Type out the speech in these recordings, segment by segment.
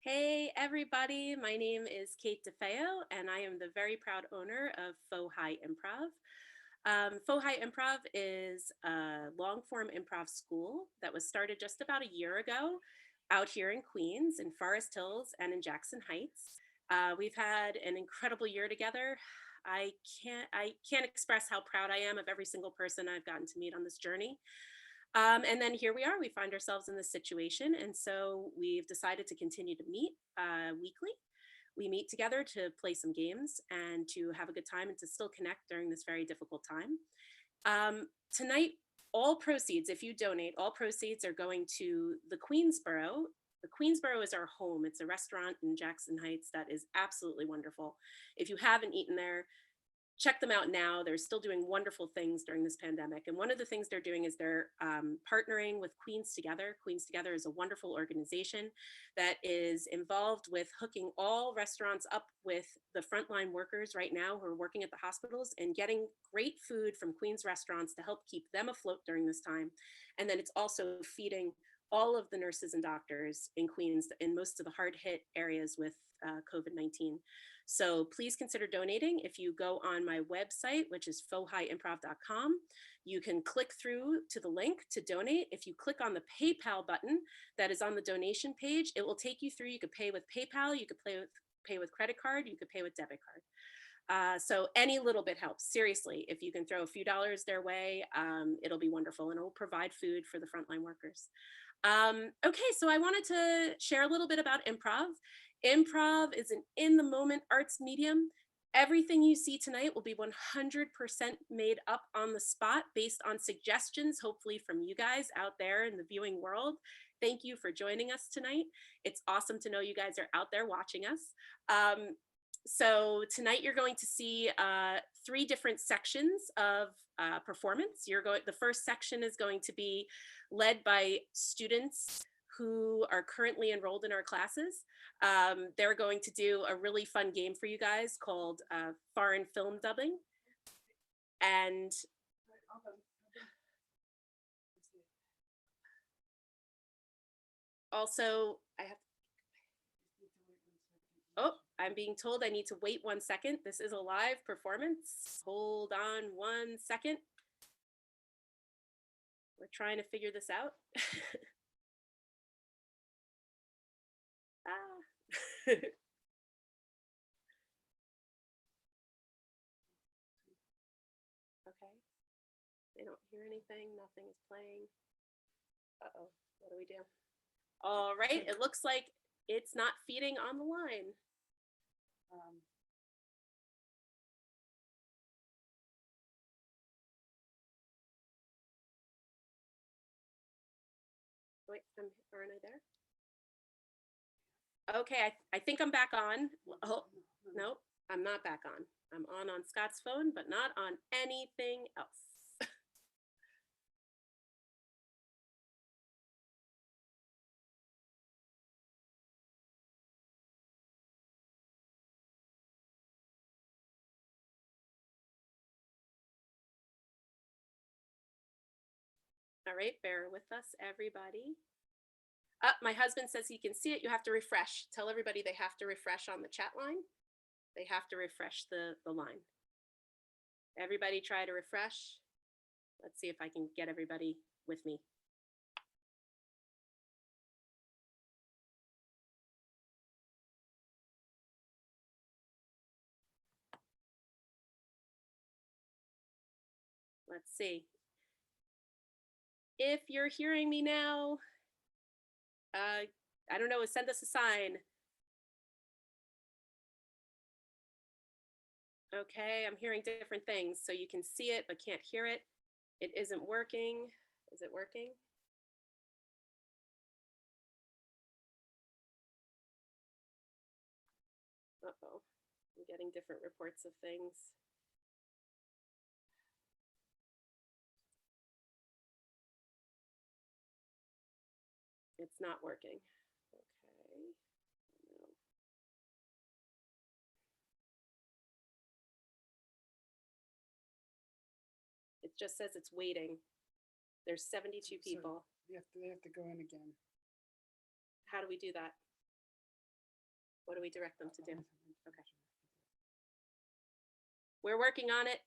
Hey everybody, my name is Kate DeFeo and I am the very proud owner of FoHi Improv. FoHi Improv is a long form improv school that was started just about a year ago out here in Queens, in Forest Hills, and in Jackson Heights. We've had an incredible year together. I can't express how proud I am of every single person I've gotten to meet on this journey. And then here we are, we find ourselves in this situation. And so we've decided to continue to meet weekly. We meet together to play some games and to have a good time and to still connect during this very difficult time. Tonight, all proceeds, if you donate, all proceeds are going to the Queensboro. The Queensboro is our home. It's a restaurant in Jackson Heights that is absolutely wonderful. If you haven't eaten there, check them out now. They're still doing wonderful things during this pandemic. And one of the things they're doing is they're partnering with Queens Together. Queens Together is a wonderful organization that is involved with hooking all restaurants up with the frontline workers right now who are working at the hospitals and getting great food from Queens restaurants to help keep them afloat during this time. And then it's also feeding all of the nurses and doctors in Queens in most of the hard hit areas with COVID-19. So please consider donating. If you go on my website, which is fohiimprov.com, you can click through to the link to donate. If you click on the PayPal button that is on the donation page, it will take you through. You could pay with PayPal, you could pay with credit card, you could pay with debit card. So any little bit helps. Seriously, if you can throw a few dollars their way, it'll be wonderful and it will provide food for the frontline workers. Okay, so I wanted to share a little bit about improv. Improv is an in the moment arts medium. Everything you see tonight will be 100% made up on the spot based on suggestions, hopefully from you guys out there in the viewing world. Thank you for joining us tonight. It's awesome to know you guys are out there watching us. So tonight you're going to see three different sections of performance. The first section is going to be led by students who are currently enrolled in our classes. They're going to do a really fun game for you guys called foreign film dubbing. And also I'm being told I need to wait 1 second. This is a live performance. Hold on 1 second. We're trying to figure this out. Okay. They don't hear anything. Nothing is playing. Uh-oh. What do we do? All right. It looks like it's not feeding on the line. Wait, aren't I there? Okay, I think I'm back on. Oh, no, I'm not back on. I'm on Scott's phone, but not on anything else. All right, bear with us, everybody. My husband says he can see it. You have to refresh. Tell everybody they have to refresh on the chat line. They have to refresh the line. Everybody try to refresh. Let's see if I can get everybody with me. Let's see. If you're hearing me now, I don't know, send us a sign. Okay, I'm hearing different things. So you can see it, but can't hear it. It isn't working. Is it working? Uh-oh, I'm getting different reports of things. It's not working. Okay. No. It just says it's waiting. There's 72 people. They have to go in again. How do we do that? What do we direct them to do? Okay. We're working on it.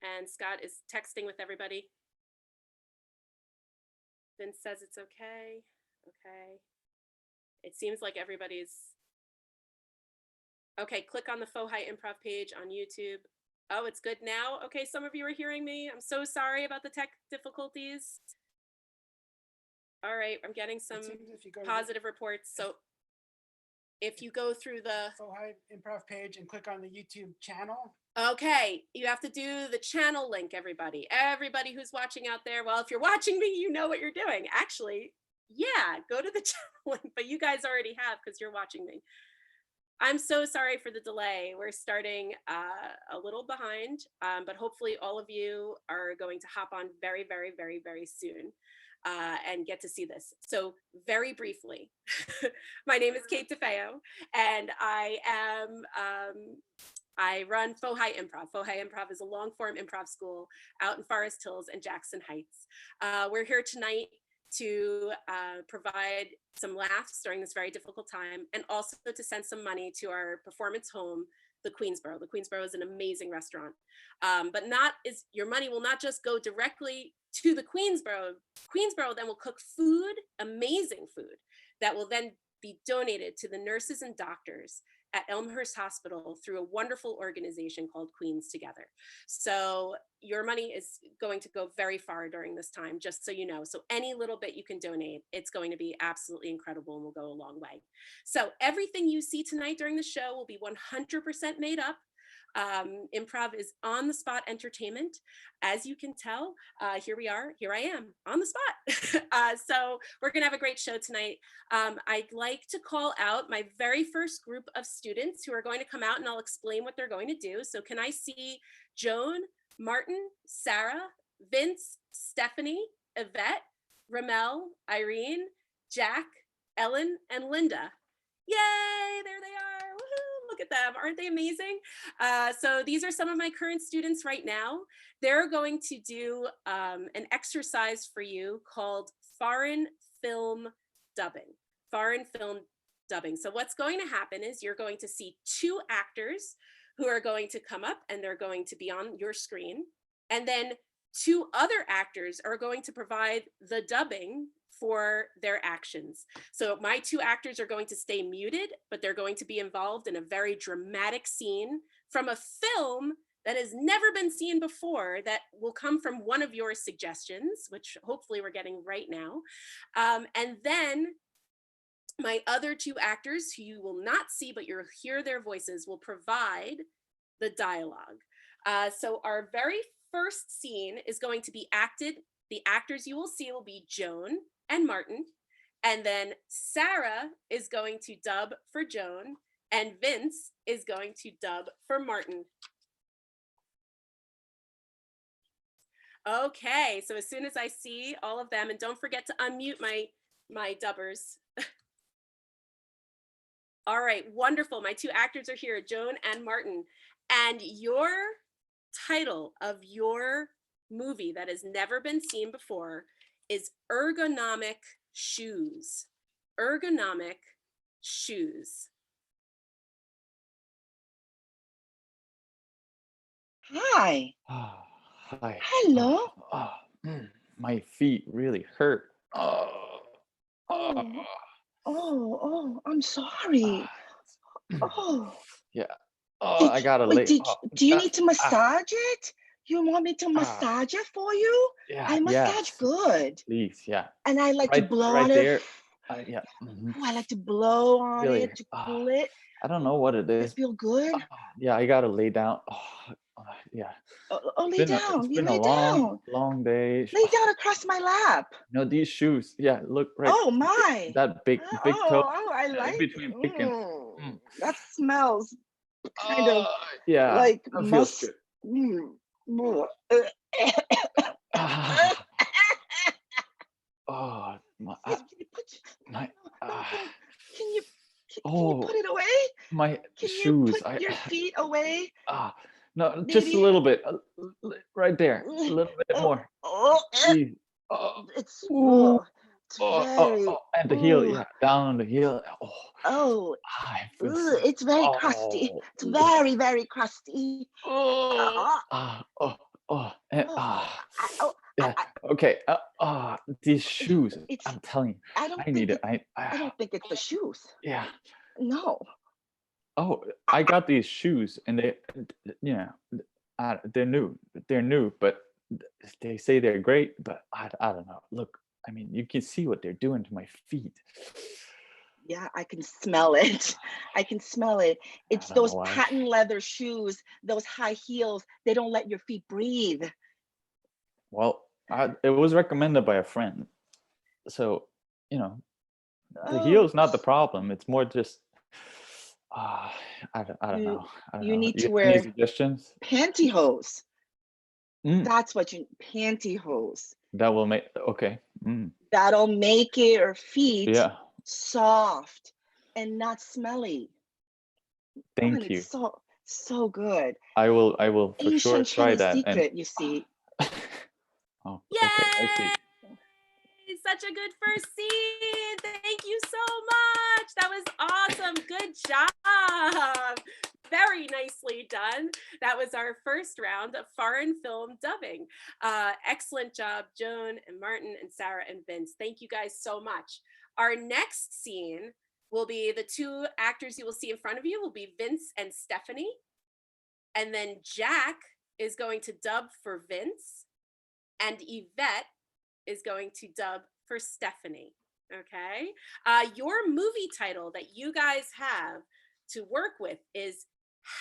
And Scott is texting with everybody. Vince says it's okay. Okay. It seems like everybody's... Okay, click on the FoHi Improv page on YouTube. Oh, it's good now? Okay, some of you are hearing me. I'm so sorry about the tech difficulties. All right, I'm getting some positive reports. So if you go through the FoHi Improv page and click on the YouTube channel. Okay, you have to do the channel link, everybody. Everybody who's watching out there, well, if you're watching me, you know what you're doing. Actually, yeah, go to the channel link, but you guys already have because you're watching me. I'm so sorry for the delay. We're starting a little behind, but hopefully all of you are going to hop on very, very, very, very soon and get to see this. So very briefly, my name is Kate DeFeo, and I run FoHi Improv. FoHi Improv is a long form improv school out in Forest Hills and Jackson Heights. We're here tonight to provide some laughs during this very difficult time, and also to send some money to our performance home, the Queensboro. The Queensboro is an amazing restaurant, but your money will not just go directly to the Queensboro. Queensboro then will cook food, amazing food, that will then be donated to the nurses and doctors at Elmhurst Hospital through a wonderful organization called Queens Together. So your money is going to go very far during this time, just so you know. So any little bit you can donate, it's going to be absolutely incredible and will go a long way. So everything you see tonight during the show will be 100% made up. Improv is on the spot entertainment. As you can tell, here I am on the spot. So we're gonna have a great show tonight. I'd like to call out my very first group of students who are going to come out, and I'll explain what they're going to do. So can I see Joan, Martin, Sarah, Vince, Stephanie, Yvette, Ramel, Irene, Jack, Ellen, and Linda? Yay, there they are. Woohoo, look at them. Aren't they amazing? So these are some of my current students right now. They're going to do an exercise for you called foreign film dubbing. Foreign film dubbing. So what's going to happen is you're going to see two actors who are going to come up, and they're going to be on your screen. And then two other actors are going to provide the dubbing for their actions. So my two actors are going to stay muted, but they're going to be involved in a very dramatic scene from a film that has never been seen before, that will come from one of your suggestions, which hopefully we're getting right now. And then my other two actors, who you will not see, but you'll hear their voices, will provide the dialogue. So our very first scene is going to be acted. The actors you will see will be Joan and Martin, and then Sarah is going to dub for Joan, and Vince is going to dub for Martin. Okay, so as soon as I see all of them, and don't forget to unmute my dubbers. All right, wonderful. My two actors are here, Joan and Martin. And your title of your movie that has never been seen before is Ergonomic Shoes. Ergonomic Shoes. Hi. Hi. Hello. My feet really hurt. I'm sorry. Yeah. I gotta lay. Do you need to massage it? You want me to massage it for you? Yeah. I massage good. Please, yeah. And I like to blow on there. it. Yeah. I like to blow on Really, it to cool it. I don't know what it is. It feel good? Yeah, I gotta lay down. Yeah. Lay down. It's been a long day. Lay down across my lap. No, these shoes. Yeah, look right. Oh my. That big toe. Oh, I like between big and. That smells kind of yeah, like that feels good. Oh, my. Can you put it away? My Can shoes. you put your feet away? No, Maybe. just a little bit. Right there. A little bit more. Please. It's very, and the heel, ooh, yeah, down on the heel. Oh, oh, I feel so. it's very crusty. Oh, It's very, very crusty. oh, Oh, and, oh, I, oh, yeah. Okay. These shoes. it's, I'm telling you, I don't I need think it. I don't think it's the shoes. Yeah. No. Oh, I got these shoes, and they, yeah, they're new. They're new, but they say they're great. But I don't know. Look, I mean, you can see what they're doing to my feet. Yeah, I can smell it. I can smell it. It's I don't know those why. patent leather shoes, those high heels. They don't let your feet breathe. Well, it was recommended by a friend, so you know, the Oh, heel's not the problem. It's more just, I don't you know. I don't you know. need You to have any wear suggestions? pantyhose. Mm, That's what you pantyhose. that will make okay. That'll make your feet Yeah. soft and not smelly. Oh, and Thank it's you. so good. I will for sure Asian try Chinese that. And secret, you see. oh, Yay! okay. I see. Such a good first scene. Thank you so much. That was awesome. Good job. Very nicely done. That was our first round of foreign film dubbing. Excellent job, Joan and Martin and Sarah and Vince. Thank you guys so much. Our next scene will be the two actors you will see in front of you will be Vince and Stephanie. And then Jack is going to dub for Vince, and Yvette is going to dub for Stephanie. Okay. Your movie title that you guys have to work with is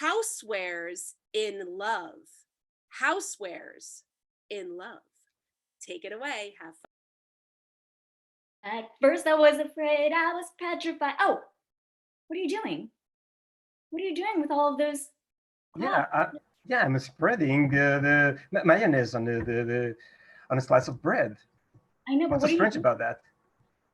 Housewares in Love. Housewares in Love. Take it away. Have fun. At first I was afraid, I was petrified. Oh, what are you doing? What are you doing with all of those? Yeah, I'm spreading the mayonnaise on on a slice of bread. I know, but What's so strange about that?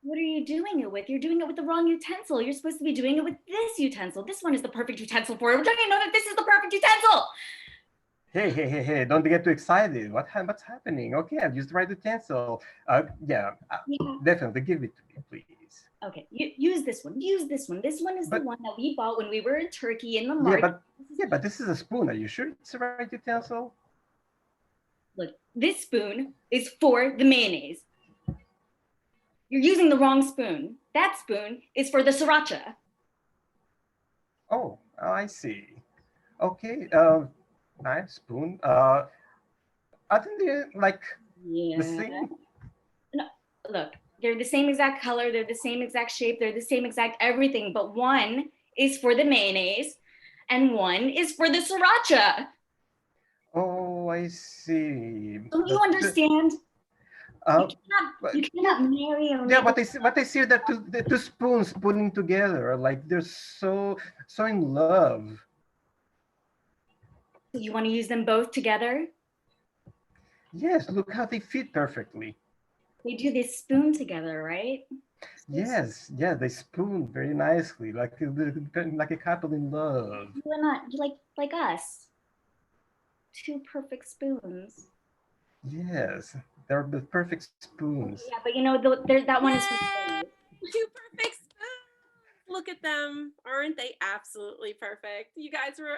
What are you doing it with? You're doing it with the wrong utensil. You're supposed to be doing it with this utensil. This one is the perfect utensil for it. Don't you know that this is the perfect utensil? Hey, don't get too excited. What's happening? Okay, I've used the right utensil. Yeah, definitely give it to me, please. Okay, use this one. Use this one. This one is the one that we bought when we were in Turkey in the market. But this is a spoon. Are you sure it's the right utensil? Look, this spoon is for the mayonnaise. You're using the wrong spoon. That spoon is for the sriracha. Oh, I see. Okay, nice spoon. I think they're like the same. No, look, they're the same exact color, they're the same exact shape, they're the same exact everything, but one is for the mayonnaise and one is for the sriracha. Oh, I see. Don't you understand? You cannot marry or yeah, what I see that the two spoons putting together, like they're so in love. You want to use them both together? Yes, look how they fit perfectly. They do this spoon together, right? Yes, yeah, they spoon very nicely, like a couple in love. You're not like us. Two perfect spoons. Yes, they're the perfect spoons. Yeah, but you know, that one is for two perfect spoons. Look at them. Aren't they absolutely perfect? You guys were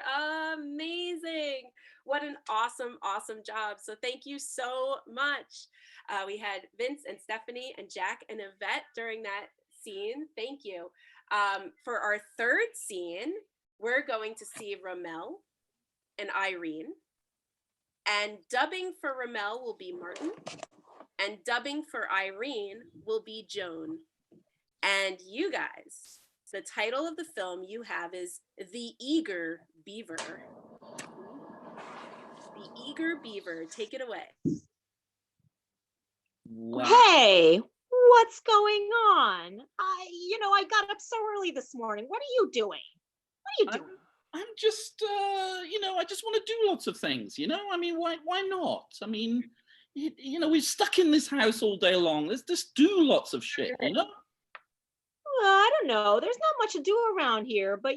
amazing. What an awesome, awesome job. So thank you so much. We had Vince and Stephanie and Jack and Yvette during that scene. Thank you. For our third scene, we're going to see Ramel and Irene. And dubbing for Ramel will be Martin. And dubbing for Irene will be Joan. And you guys, the title of the film you have is The Eager Beaver. The Eager Beaver. Take it away. Wow. Hey, what's going on? I got up so early this morning. What are you doing? What are you doing? I'm just, I just want to do lots of things, I mean, why not? I mean, we're stuck in this house all day long. Let's just do lots of shit, Well, I don't know. There's not much to do around here, but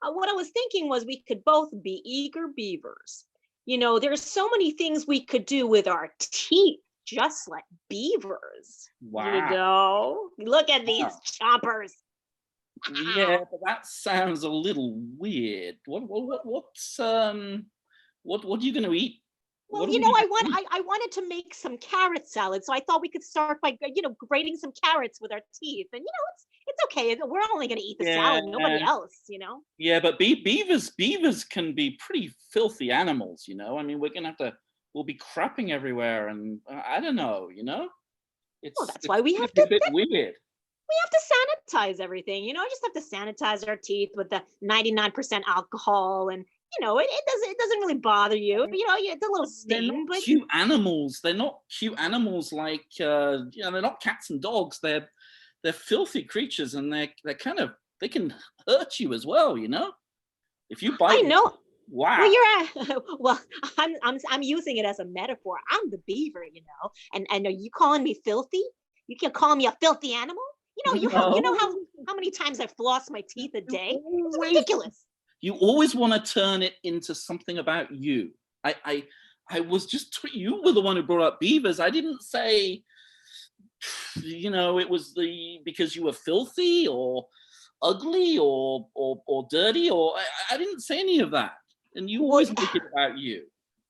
what I was thinking was we could both be eager beavers. There's so many things we could do with our teeth. just like beavers. Wow. You know, look at these chompers. Yeah, but that sounds a little weird. What's what are you going to eat? Well, What are you we know, gonna eat? I wanted to make some carrot salad, so I thought we could start by, you know, grating some carrots with our teeth. And you know, it's okay. We're only going to eat the salad, nobody else, you know. Yeah, but beavers can be pretty filthy animals, you know. I mean, we'll be crapping everywhere, and I don't know, you know. Well, that's why we have a to bit weird. We have to sanitize everything, you know. I just have to sanitize our teeth with the 99% alcohol, and you know, it doesn't really bother you. You know, it's a little They're sting, not but cute animals. They're not cute animals like you know, they're not cats and dogs. They're filthy creatures, and they can hurt you as well, you know. If you bite I know. Wow. Well, you're well, I'm using it as a metaphor. I'm the beaver, you know, and are you calling me filthy? You can call me a filthy animal? You know, you know how many times I floss my teeth a day? It's ridiculous. You always want to turn it into something about you. I was just, you were the one who brought up beavers. I didn't say, you know, it was because you were filthy or ugly or dirty, or I didn't say any of that. And you always make it about you.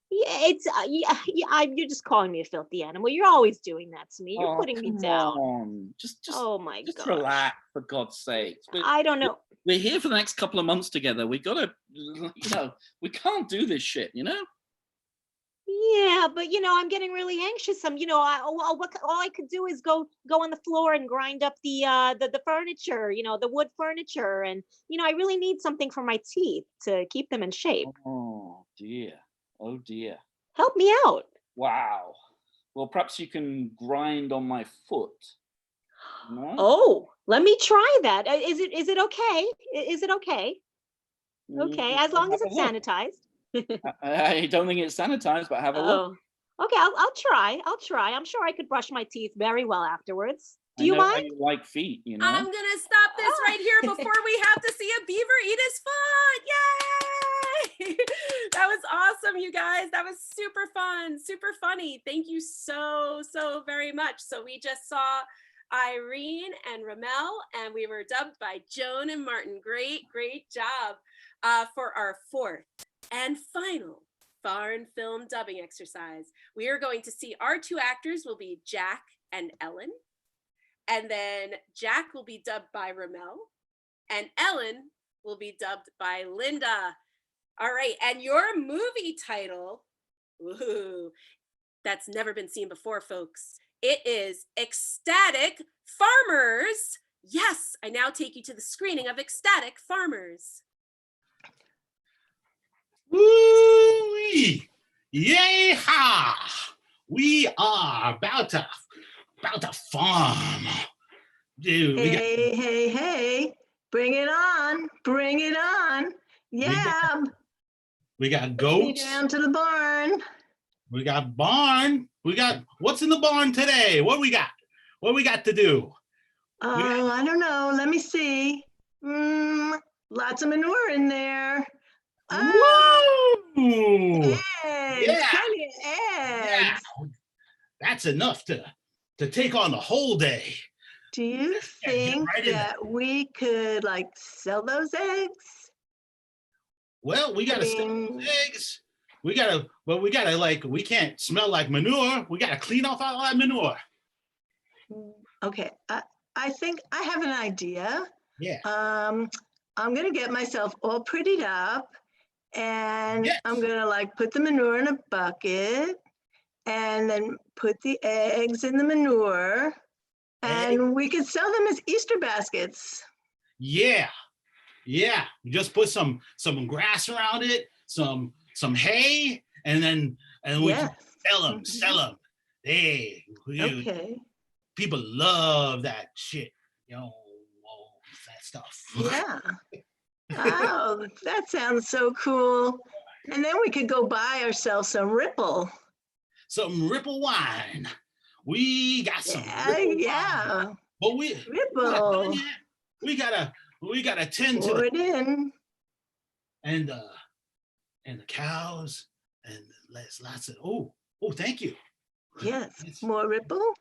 Yeah, it's you're just calling me a filthy animal. You're always doing that to me. You're putting me down. On. Just oh my just gosh. relax, for God's sake. I don't know. We're here for the next couple of months together. We gotta, you know, we can't do this shit, you know. Yeah, but you know, I'm getting really anxious. You know, all I could do is go on the floor and grind up the furniture, you know, the wood furniture, and you know, I really need something for my teeth to keep them in shape. Oh dear. Oh dear. Help me out. Wow. Well, perhaps you can grind on my foot. No? Oh, let me try that. Is it okay? Is it okay? Okay, as long as it's sanitized. I don't think it's sanitized, but have a look. Okay, I'll try. I'm sure I could brush my teeth very well afterwards. Do you I know mind? how you like feet, you know. I'm gonna stop this right here before we have to see a beaver eat his foot. Yay! That was awesome, you guys. That was super fun, super funny. Thank you so very much. So we just saw Irene and Ramel, and we were dubbed by Joan and Martin. Great job for our fourth and final foreign film dubbing exercise. We are going to see our two actors will be Jack and Ellen. And then Jack will be dubbed by Ramel, and Ellen will be dubbed by Linda. All right, and your movie title, ooh, that's never been seen before, folks. It is Ecstatic Farmers. Yes, I now take you to the screening of Ecstatic Farmers. Woo-wee! Yay-ha! We are about to farm. Dude, hey, bring it on. Yeah. We got goats. Down to the barn. We got barn. What's in the barn today? What we got? What we got to do? Oh, I don't know. Let me see. Lots of manure in there. Woo! Eggs, Yeah. plenty of eggs. Yeah. That's enough to take on the whole day. Do you think that we could like sell those eggs? Well, we gotta sell those eggs. We gotta we can't smell like manure. We gotta clean off all that manure. Okay, I think I have an idea. Yeah. I'm gonna get myself all prettied up, and I'm gonna like put the manure in a bucket, and then put the eggs in the manure, and we could sell them as Easter baskets. Yeah. You just put some grass around it, some hay, and we can sell them. Hey, okay. People love that shit, you know, that stuff. Yeah. Oh, that sounds so cool. And then we could go buy ourselves some Ripple. Some Ripple wine. We got some Ripple wine. But Ripple. We gotta tend to it in. And the cows, and there's lots of thank you. Yes, more ripple.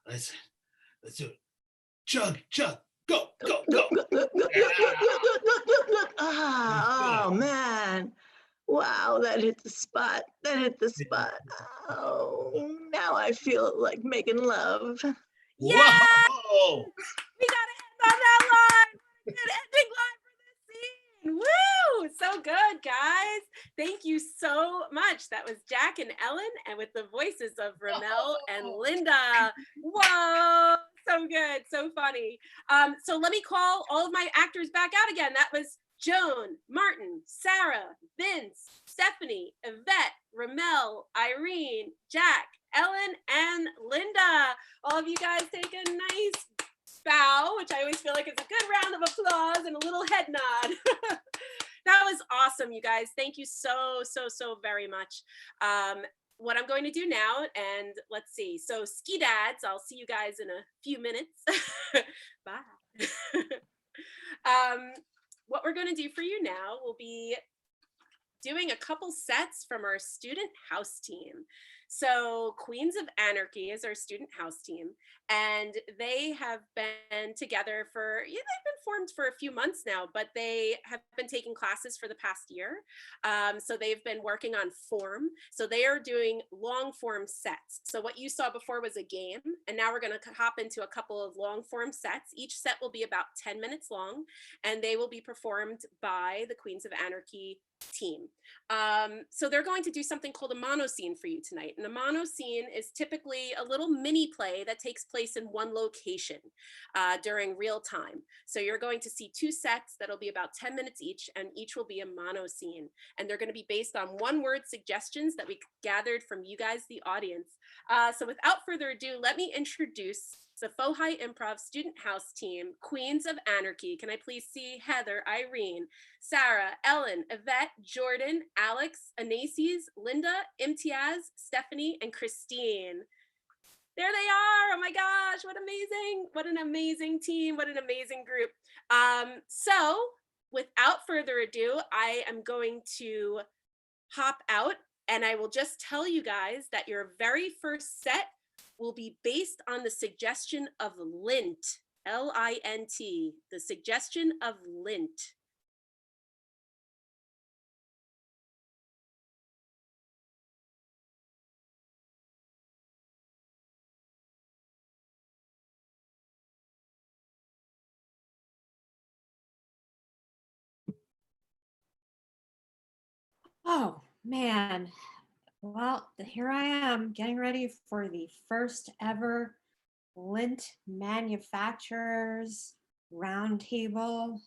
Let's do it. Chug, chug, go, go, Look, go. look, look, look, look, look, look, look, look, look, look. Ah, oh man. Wow, that hit the spot. That hit the spot. Oh, now I feel like making love. Yeah, Whoa! we got to end on that line. Good ending line for this scene. Woo! So good, guys. Thank you so much. That was Jack and Ellen, and with the voices of Ramel and Linda. Whoa! So good, so funny. So let me call all of my actors back out again. That was Joan, Martin, Sarah, Vince, Stephanie, Yvette, Ramel, Irene, Jack, Ellen, and Linda. All of you guys take a nice bow, which I always feel like is a good round of applause and a little head nod. That was awesome, you guys. Thank you so very much. What I'm going to do now, and let's see. So ski dads, I'll see you guys in a few minutes. Bye. What we're going to do for you now will be doing a couple sets from our student house team. So Queens of Anarchy is our student house team, and they have been together for, they've been formed for a few months now, but they have been taking classes for the past year. So they've been working on form. So they are doing long form sets. So what you saw before was a game, and now we're going to hop into a couple of long form sets. Each set will be about 10 minutes long, and they will be performed by the Queens of Anarchy team. So they're going to do something called a mono scene for you tonight. And a mono scene is typically a little mini play that takes place in one location during real time. So you're going to see two sets that'll be about 10 minutes each, and each will be a mono scene. And they're going to be based on one-word suggestions that we gathered from you guys, the audience. So without further ado, let me introduce the FoHi Improv Student House team, Queens of Anarchy. Can I please see Heather, Irene, Sarah, Ellen, Yvette, Jordan, Alex, Anasis, Linda, Imtiaz, Stephanie, and Christine. There they are. Oh my gosh, what amazing. What an amazing team. What an amazing group. So without further ado, I am going to hop out, and I will just tell you guys that your very first set will be based on the suggestion of lint, L-I-N-T, the suggestion of lint. Oh, man. Well, here I am getting ready for the first ever lint manufacturers roundtable.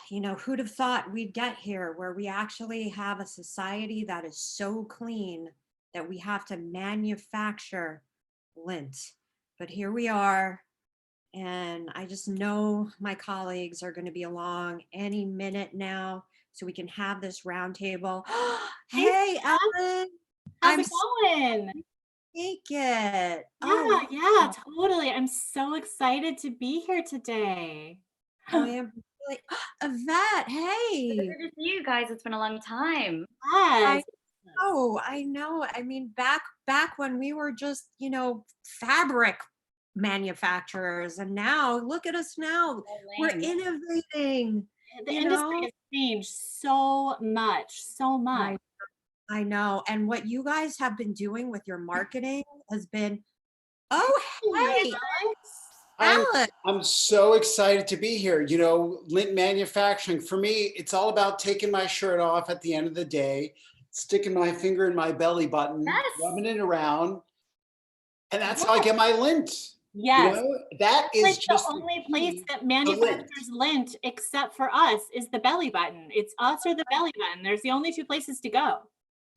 You know, who'd have thought we'd get here where we actually have a society that is so clean that we have to manufacture lint. But here we are. And I just know my colleagues are going to be along any minute now, so we can have this roundtable. Hey, Ellen. How's it going? Make it. Yeah, totally. I'm so excited to be here today. I am really, Yvette, hey. Good to see you guys. It's been a long time. Yes. I know. I mean, back when we were just, fabric manufacturers, and now look at us now. We're innovating. The industry has changed so much. I know. And what you guys have been doing with your marketing has been, hey, Alex. I'm so excited to be here. Lint manufacturing, for me, it's all about taking my shirt off at the end of the day, sticking my finger in my belly button, rubbing it around, and that's how I get my lint. Yes. That is it's just the only place that manufactures lint except for us is the belly button. It's us or the belly button. There's the only two places to go.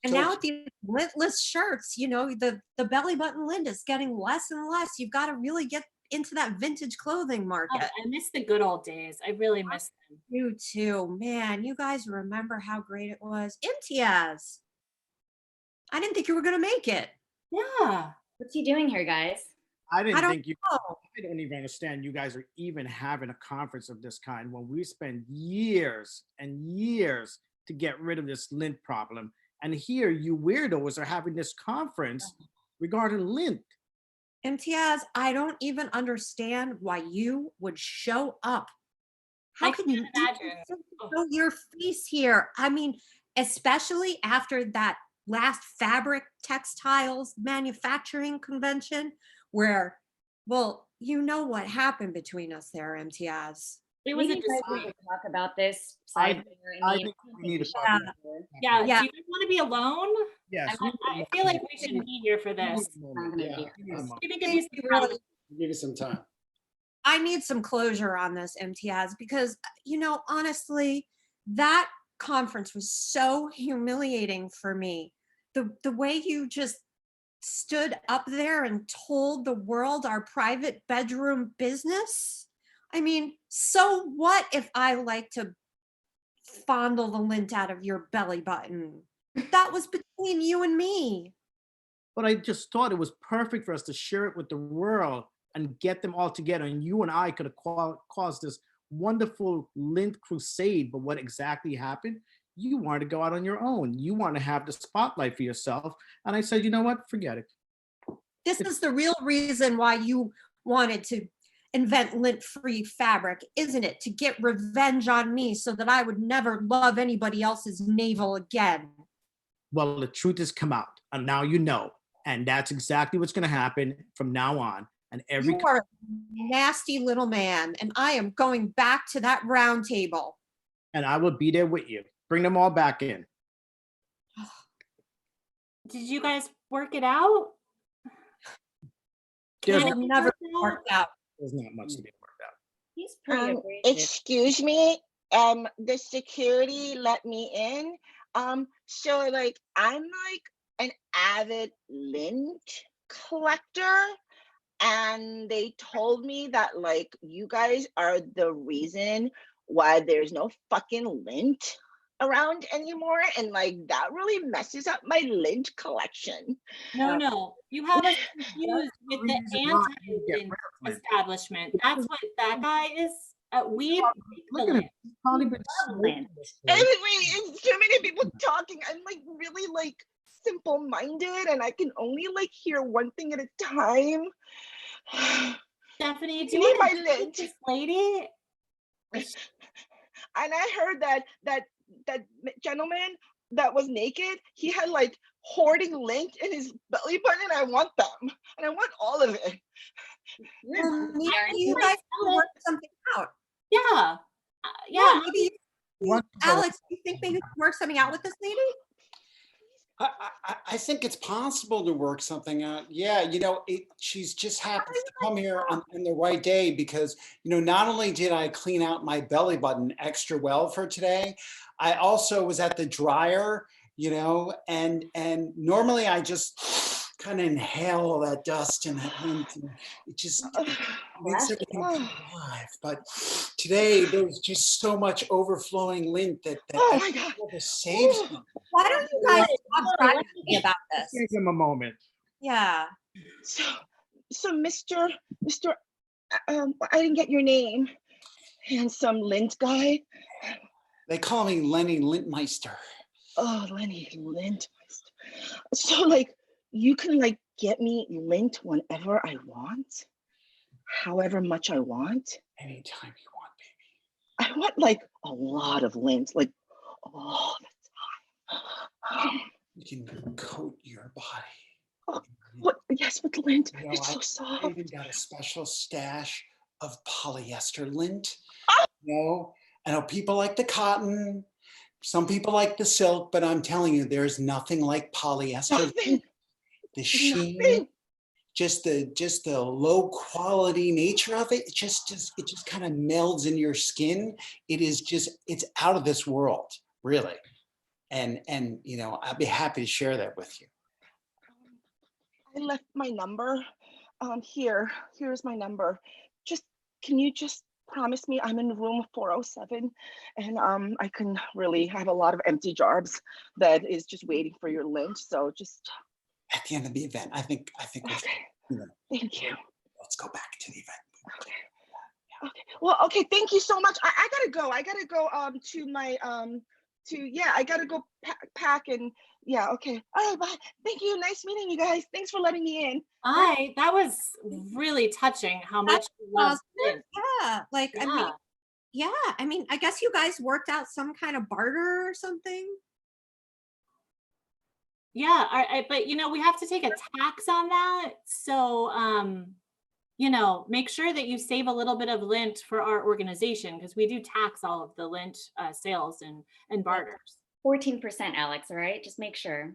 And now with the lintless shirts, the belly button lint is getting less and less. You've got to really get into that vintage clothing market. I miss the good old days. I really miss them. You too, man. You guys remember how great it was. Imtiaz. I didn't think you were going to make it. Yeah. What's he doing here, guys? I don't think you. I don't even understand you guys are even having a conference of this kind when we spend years and years to get rid of this lint problem. And here you weirdos are having this conference regarding lint. Imtiaz, I don't even understand why you would show up. How can you imagine? show your face here? I mean, especially after that last fabric textiles manufacturing convention where, well, you know what happened between us there, Imtiaz. It We was a need to dispute. Talk about this. I Side think we need to talk about Yeah. Yeah. Do you guys want to be alone? Yes. I feel like we shouldn't be here for this. Yeah. Maybe it could be some really Give us some time. I need some closure on this, Imtiaz, because, honestly, that conference was so humiliating for me. The way you just stood up there and told the world our private bedroom business. I mean, so what if I like to fondle the lint out of your belly button? That was between you and me. But I just thought it was perfect for us to share it with the world and get them all together. And you and I could have caused this wonderful lint crusade. But what exactly happened? You wanted to go out on your own. You want to have the spotlight for yourself. And I said, you know what? Forget it. This is the real reason why you wanted to invent lint-free fabric, isn't it? To get revenge on me so that I would never love anybody else's navel again. Well, the truth has come out, and now you know. And that's exactly what's going to happen from now on. And every You are a nasty little man, and I am going back to that round table. and I will be there with you. Bring them all back in. Did you guys work it out? There's, It'll never work out. there's not much to be worked out. He's pretty abrasive. Excuse me, the security let me in. So like I'm like an avid lint collector, and they told me that like you guys are the reason why there's no fucking lint around anymore, and like that really messes up my lint collection. No. You have us confused with the anti-lint establishment. That's what that guy is. We Look at him. He's probably been lint. Anyway, it's too many people talking. I'm like really like simple-minded, and I can only like hear one thing at a time. Stephanie, do You you need want my to meet lint. this lady? And I heard that gentleman that was naked, he had like hoarding lint in his belly button, and I want them, and I want all of it. Maybe you guys can work something out. Yeah. Yeah, maybe. What- Alex, do you think maybe we can work something out with this lady? I think it's possible to work something out. Yeah, she's just happens to come here on the right day because, not only did I clean out my belly button extra well for today, I also was at the dryer, and normally I just kind of inhale all that dust and that lint, and it just makes everything come alive. But today there's just so much overflowing lint that Oh my God. saves me. Why don't you guys talk privately about this? Give him a moment. Yeah. So Mr. I didn't get your name. Handsome lint guy. They call me Lenny Lintmeister. Oh, Lenny Lintmeister. So like you can like get me lint whenever I want, however much I want. Anytime you want, baby. I want like a lot of lint, like all the time. You can coat your body. Oh, what? Yes, with lint. You know, It's so I soft. even got a special stash of polyester lint. Ah! I know people like the cotton, some people like the silk, but I'm telling you, there's nothing like polyester. Nothing. The sheen, Nothing. just the low quality nature of it, it just kind of melds in your skin. It's out of this world, really. And I'd be happy to share that with you. I left my number. Here's my number. Can you just promise me I'm in room 407, and I can really have a lot of empty jars that is just waiting for your lint. So just At the end of the event, I think okay. Thank you. Let's go back to the event. Okay. Well, okay. Thank you so much. I gotta go. I gotta go to my I gotta go pack and Yeah, okay. All right, bye. Thank you. Nice meeting you guys. Thanks for letting me in. That was really touching how much That's you love awesome. Lynn. Yeah, like I mean, yeah, I mean, I guess you guys worked out some kind of barter or something. Yeah, but you know, we have to take a tax on that. So, you know, make sure that you save a little bit of lint for our organization because we do tax all of the lint sales and barters. 14%, Alex, all right? Just make sure.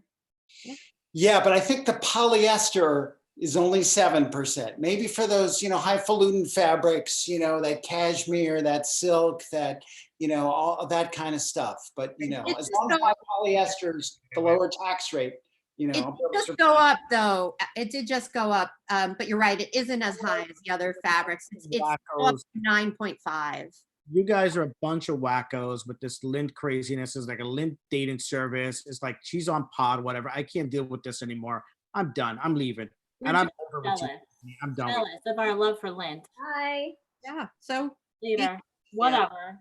Yeah, but I think the polyester is only 7%. Maybe for those, highfalutin fabrics, that cashmere, that silk, that, all of that kind of stuff. But, as long as my polyester is the lower tax rate, It did just go up though. It did just go up. But you're right, it isn't as high as the other fabrics. It's up to 9.5. You guys are a bunch of wackos with this lint craziness. It's like a lint dating service. It's like she's on pod, whatever. I can't deal with this anymore. I'm done. I'm leaving. And I'm over with you. I'm done. Jealous of our love for lint. Bye. Yeah. So later. Whatever.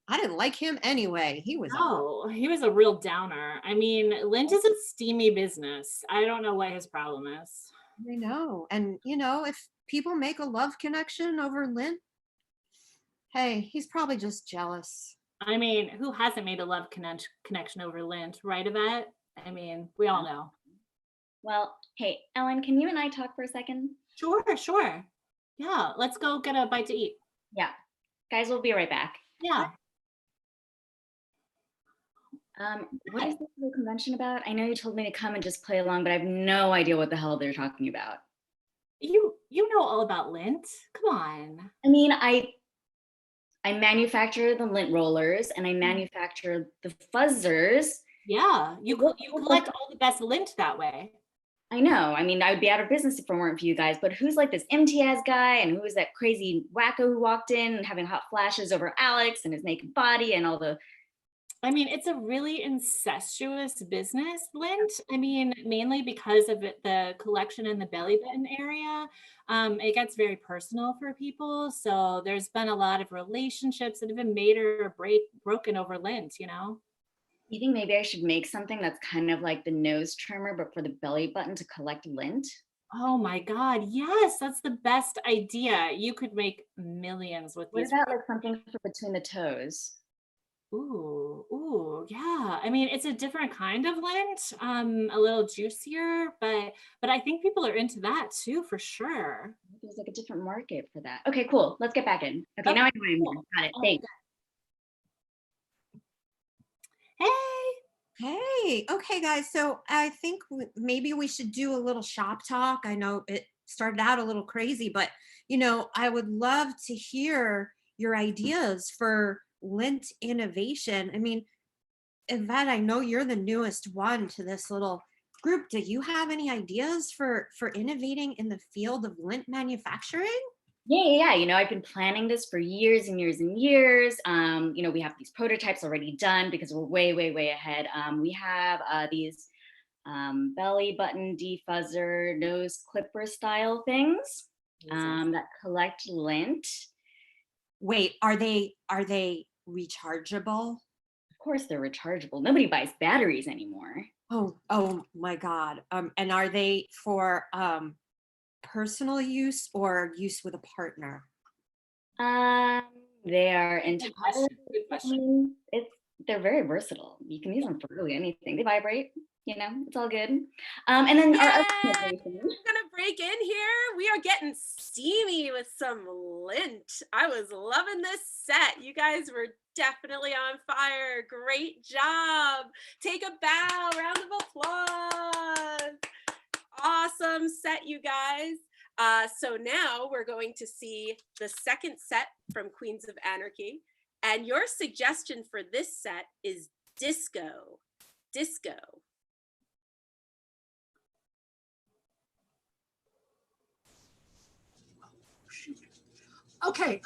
I didn't like him anyway. He was he was a real downer. I mean, lint is a steamy business. I don't know what his problem is. I know. And if people make a love connection over lint, hey, he's probably just jealous. I mean, who hasn't made a love connection over lint, right, Yvette? I mean, we all know. Well, hey, Ellen, can you and I talk for a second? Sure. Yeah, let's go get a bite to eat. Yeah. Guys, we'll be right back. Yeah. What is this little convention about? I know you told me to come and just play along, but I have no idea what the hell they're talking about. You know all about lint. Come on. I mean, I manufacture the lint rollers and I manufacture the fuzzers. Yeah, you collect all the best lint that way. I know. I mean, I would be out of business if it weren't for you guys, but who's like this MTS guy and who's that crazy wacko who walked in and having hot flashes over Alex and his naked body and all the... I mean, it's a really incestuous business, lint. I mean, mainly because of the collection in the belly button area. It gets very personal for people. So there's been a lot of relationships that have been made or broken over lint, You think maybe I should make something that's kind of like the nose trimmer, but for the belly button to collect lint? Oh my God, yes, that's the best idea. You could make millions with these. What about like something for between the toes? Ooh, yeah. I mean, it's a different kind of lint, a little juicier, but I think people are into that too, for sure. There's like a different market for that. Okay, cool. Let's get back in. Okay, now I know I'm here. Got it. Thanks. Hey, okay, guys. So I think maybe we should do a little shop talk. I know it started out a little crazy, but I would love to hear your ideas for lint innovation. I mean, Yvette, I know you're the newest one to this little group. Do you have any ideas for innovating in the field of lint manufacturing? Yeah. I've been planning this for years and years and years. We have these prototypes already done because we're way, way, way ahead. We have these belly button defuzzer nose clipper style things that collect lint. Wait, are they rechargeable? Of course they're rechargeable. Nobody buys batteries anymore. Oh my God. And are they for personal use or use with a partner? They are entirely. They're very versatile. You can use them for really anything. They vibrate. It's all good. And then our other innovation. We're gonna break in here. We are getting steamy with some lint. I was loving this set. You guys were definitely on fire. Great job. Take a bow. Round of applause. Awesome set, you guys. So now we're going to see the second set from Queens of Anarchy. And your suggestion for this set is disco. Okay,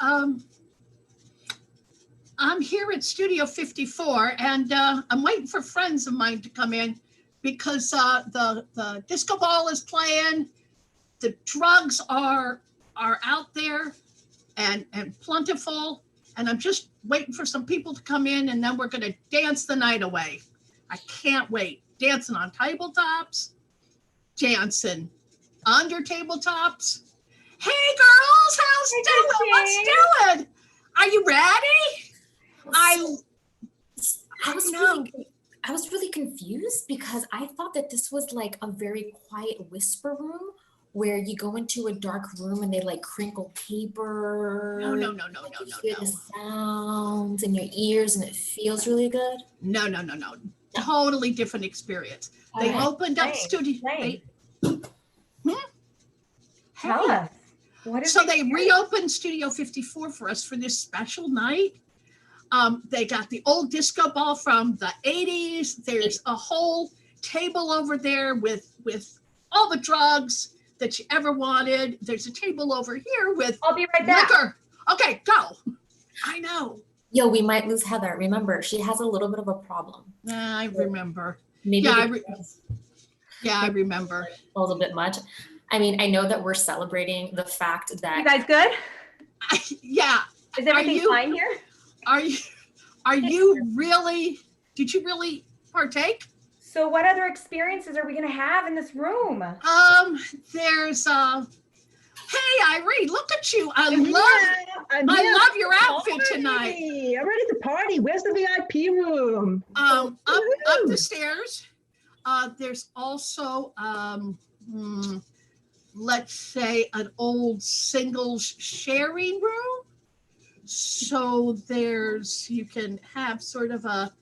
I'm here at Studio 54 and I'm waiting for friends of mine to come in because the disco ball is playing, the drugs are out there and plentiful, and I'm just waiting for some people to come in and then we're gonna dance the night away. I can't wait. dancing on tabletops, dancing under tabletops. Hey girls, how's doing? What's doing? Are you ready? I was really confused because I thought that this was like a very quiet whisper room where you go into a dark room and they like crinkle paper. No. You hear the sounds in your ears and it feels really good. No. Totally different experience. They opened up studio. Tell us. So they reopened Studio 54 for us for this special night. They got the old disco ball from the 80s. There's a whole table over there with all the drugs that you ever wanted. There's a table over here with I'll be right back. liquor. Okay, go. I know. Yo, we might lose Heather. Remember, she has a little bit of a problem. I remember. Maybe I remember. A little bit much. I mean, I know that we're celebrating the fact that You guys good? Yeah. Is everything fine here? Are you really, did you really partake? So what other experiences are we gonna have in this room? There's hey Irene, look at you. I love your outfit tonight. I'm ready to party. Where's the VIP room? Up the stairs. There's also let's say an old singles sharing room. So you can have sort of a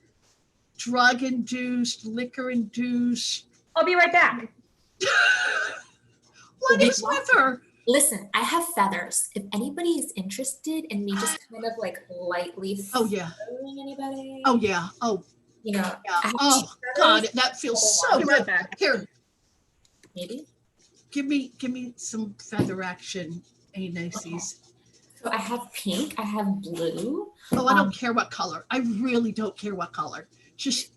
drug-induced, liquor-induced. I'll be right back. What is with her? Listen, I have feathers. If anybody is interested in me just kind of like lightly feathering anybody. Oh yeah. Oh. You know. Yeah. Oh God, that feels so good. Here. Maybe. Give me some feather action, A-Nacies. So I have pink, I have blue. Oh, I don't care what color. I really don't care what color. Just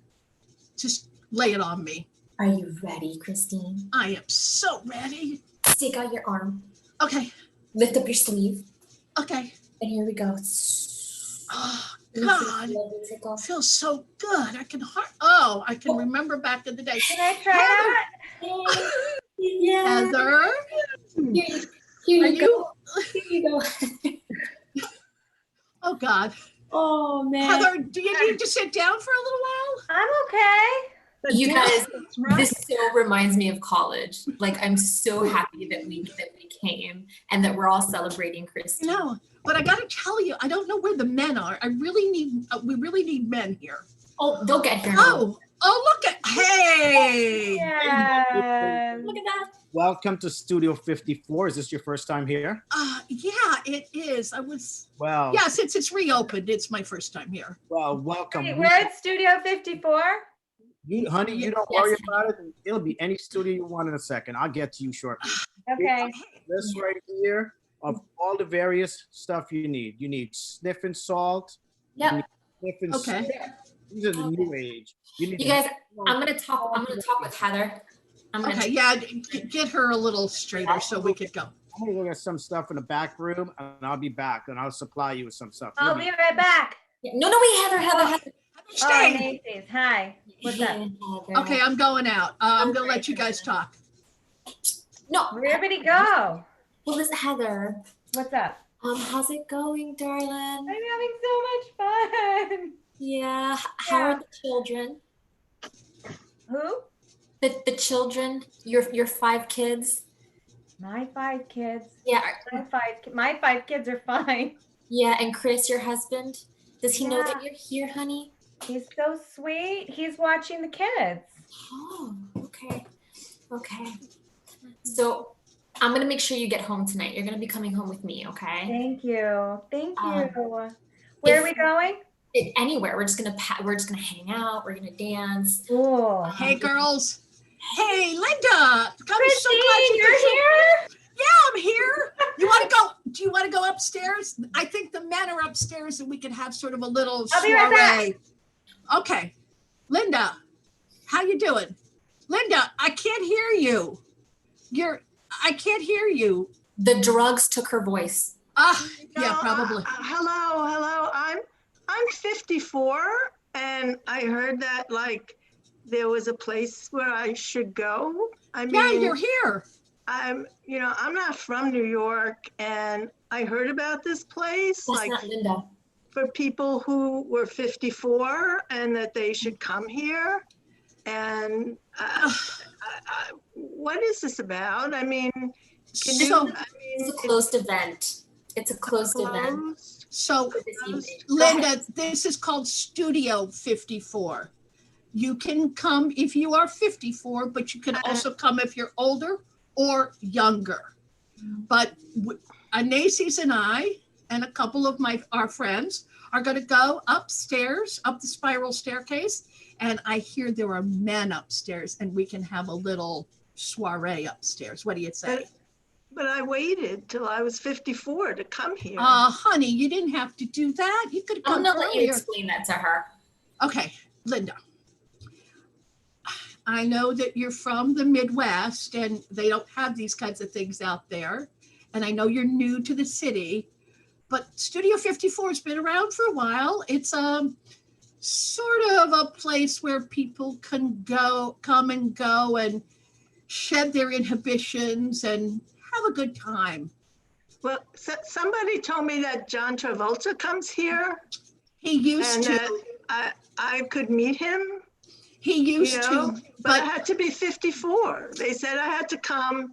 lay it on me. Are you ready, Christine? I am so ready. Stick out your arm. Okay. Lift up your sleeve. Okay. And here we go. Oh, God. It feels so good. I can remember back in the day. Can I try that? Yeah. Heather? Here you go. Here you go. Oh, God. Oh, man. Heather, do you need to sit down for a little while? I'm okay. You guys, this so reminds me of college. Like, I'm so happy that we came and that we're all celebrating Christine. No, but I gotta tell you, I don't know where the men are. We really need men here. Oh, they'll get here. Oh, look at, hey. Yes. Look at that. Welcome to Studio 54. Is this your first time here? Yeah, it is. Well, yeah, since it's reopened, it's my first time here. Well, welcome. Wait, we're at Studio 54. Honey, you don't worry about it. It'll be any studio you want in a second. I'll get to you shortly. Okay. This right here of all the various stuff you need. You need sniffing salt. Yep. Sniffing okay. salt. These are the new age. You guys, I'm gonna talk with Heather. Yeah, get her a little straighter so we could go. I'm gonna go get some stuff in the back room and I'll be back and I'll supply you with some stuff. I'll be right back. No, wait, Heather. Stay. Macy's. Hi. What's up? Okay, I'm going out. I'm gonna let you guys talk. No. Where'd everybody go? Well, this is Heather. What's up? How's it going, darling? I'm having so much fun. Yeah. How are the children? Who? The children. Your 5 kids. My 5 kids. Yeah. My five kids are fine. Yeah, and Chris, your husband, does he know that you're here, honey? He's so sweet. He's watching the kids. Oh, okay. So I'm gonna make sure you get home tonight. You're gonna be coming home with me, okay? Thank you. Where are we going? Anywhere. We're just gonna hang out. We're gonna dance. Cool. Hey, girls. Hey, Linda. Christine, you're here? Yeah, I'm here. Do you want to go upstairs? I think the men are upstairs and we can have sort of a little I'll be right soiree. Okay. Linda, how you doing? Linda, I can't hear you. I can't hear you. The drugs took her voice. Yeah, probably. Hello. I'm 54 and I heard that like there was a place where I should go. I mean, Yeah, you're here. I'm not from New York, and I heard about this place. That's not Linda. For people who were 54 and that they should come here. And what is this about? I mean, It's a closed event. It's a closed event. So, Linda, this is called Studio 54. You can come if you are 54, but you can also come if you're older or younger. But Anasis and I and a couple of our friends are going to go upstairs, up the spiral staircase. And I hear there are men upstairs, and we can have a little soiree upstairs. What do you say? But I waited till I was 54 to come here. Honey, you didn't have to do that. You could have come I'm gonna let you earlier. explain that to her. Okay, Linda. I know that you're from the Midwest and they don't have these kinds of things out there. And I know you're new to the city, but Studio 54 has been around for a while. It's sort of a place where people can come and go and shed their inhibitions and have a good time. Well, somebody told me that John Travolta comes here. He used to. That I could meet him. He used to. But I had to be 54. They said I had to come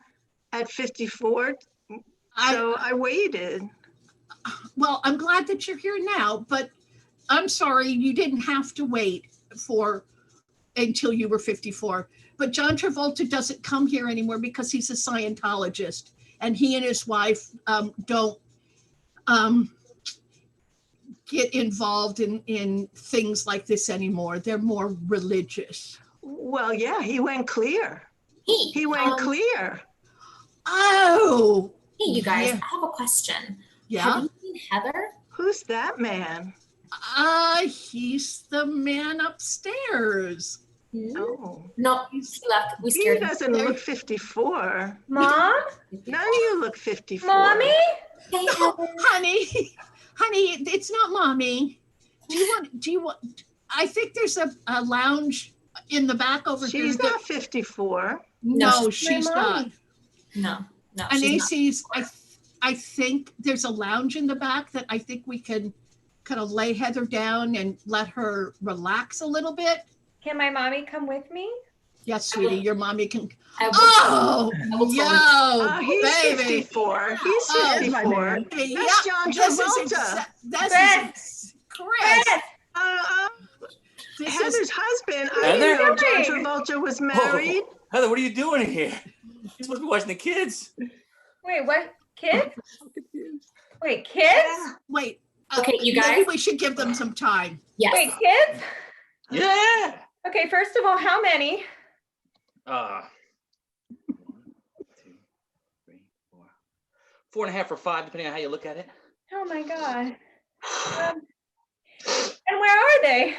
at 54. So I waited. Well, I'm glad that you're here now, but I'm sorry you didn't have to wait until you were 54. But John Travolta doesn't come here anymore because he's a Scientologist, and he and his wife don't get involved in things like this anymore. They're more religious. Well, yeah, he went clear. He went clear. Oh. Hey, you guys, Yeah. I have a question. Yeah? Have you seen Heather? Who's that man? He's the man upstairs. Oh. No, he left. We He scared him. doesn't look 54. Mom? None of you look 54. Mommy? Hey, Heather. Honey, it's not mommy. Do you want, I think there's a lounge in the back over here. She's not 54. No, she's not. No, And she's not. I think there's a lounge in the back that I think we can kind of lay Heather down and let her relax a little bit. Can my mommy come with me? Yes, sweetie, your mommy can. I will- Oh, I will yo, Oh, he's baby. 54. He's Oh, 54. Yeah, That's John Travolta. Chris. This Heather's is husband. I Heather? didn't know John Travolta was married. Oh, Heather, what are you doing here? You're supposed to be watching the kids. Wait, what? Kids? Wait, kids? Wait. Okay, you guys. Maybe we should give them some time. Yes. Wait, kids? Yeah. Okay, first of all, how many? 1, 2, 3, 4. 4.5 or 5, depending on how you look at it. Oh my God. And where are they?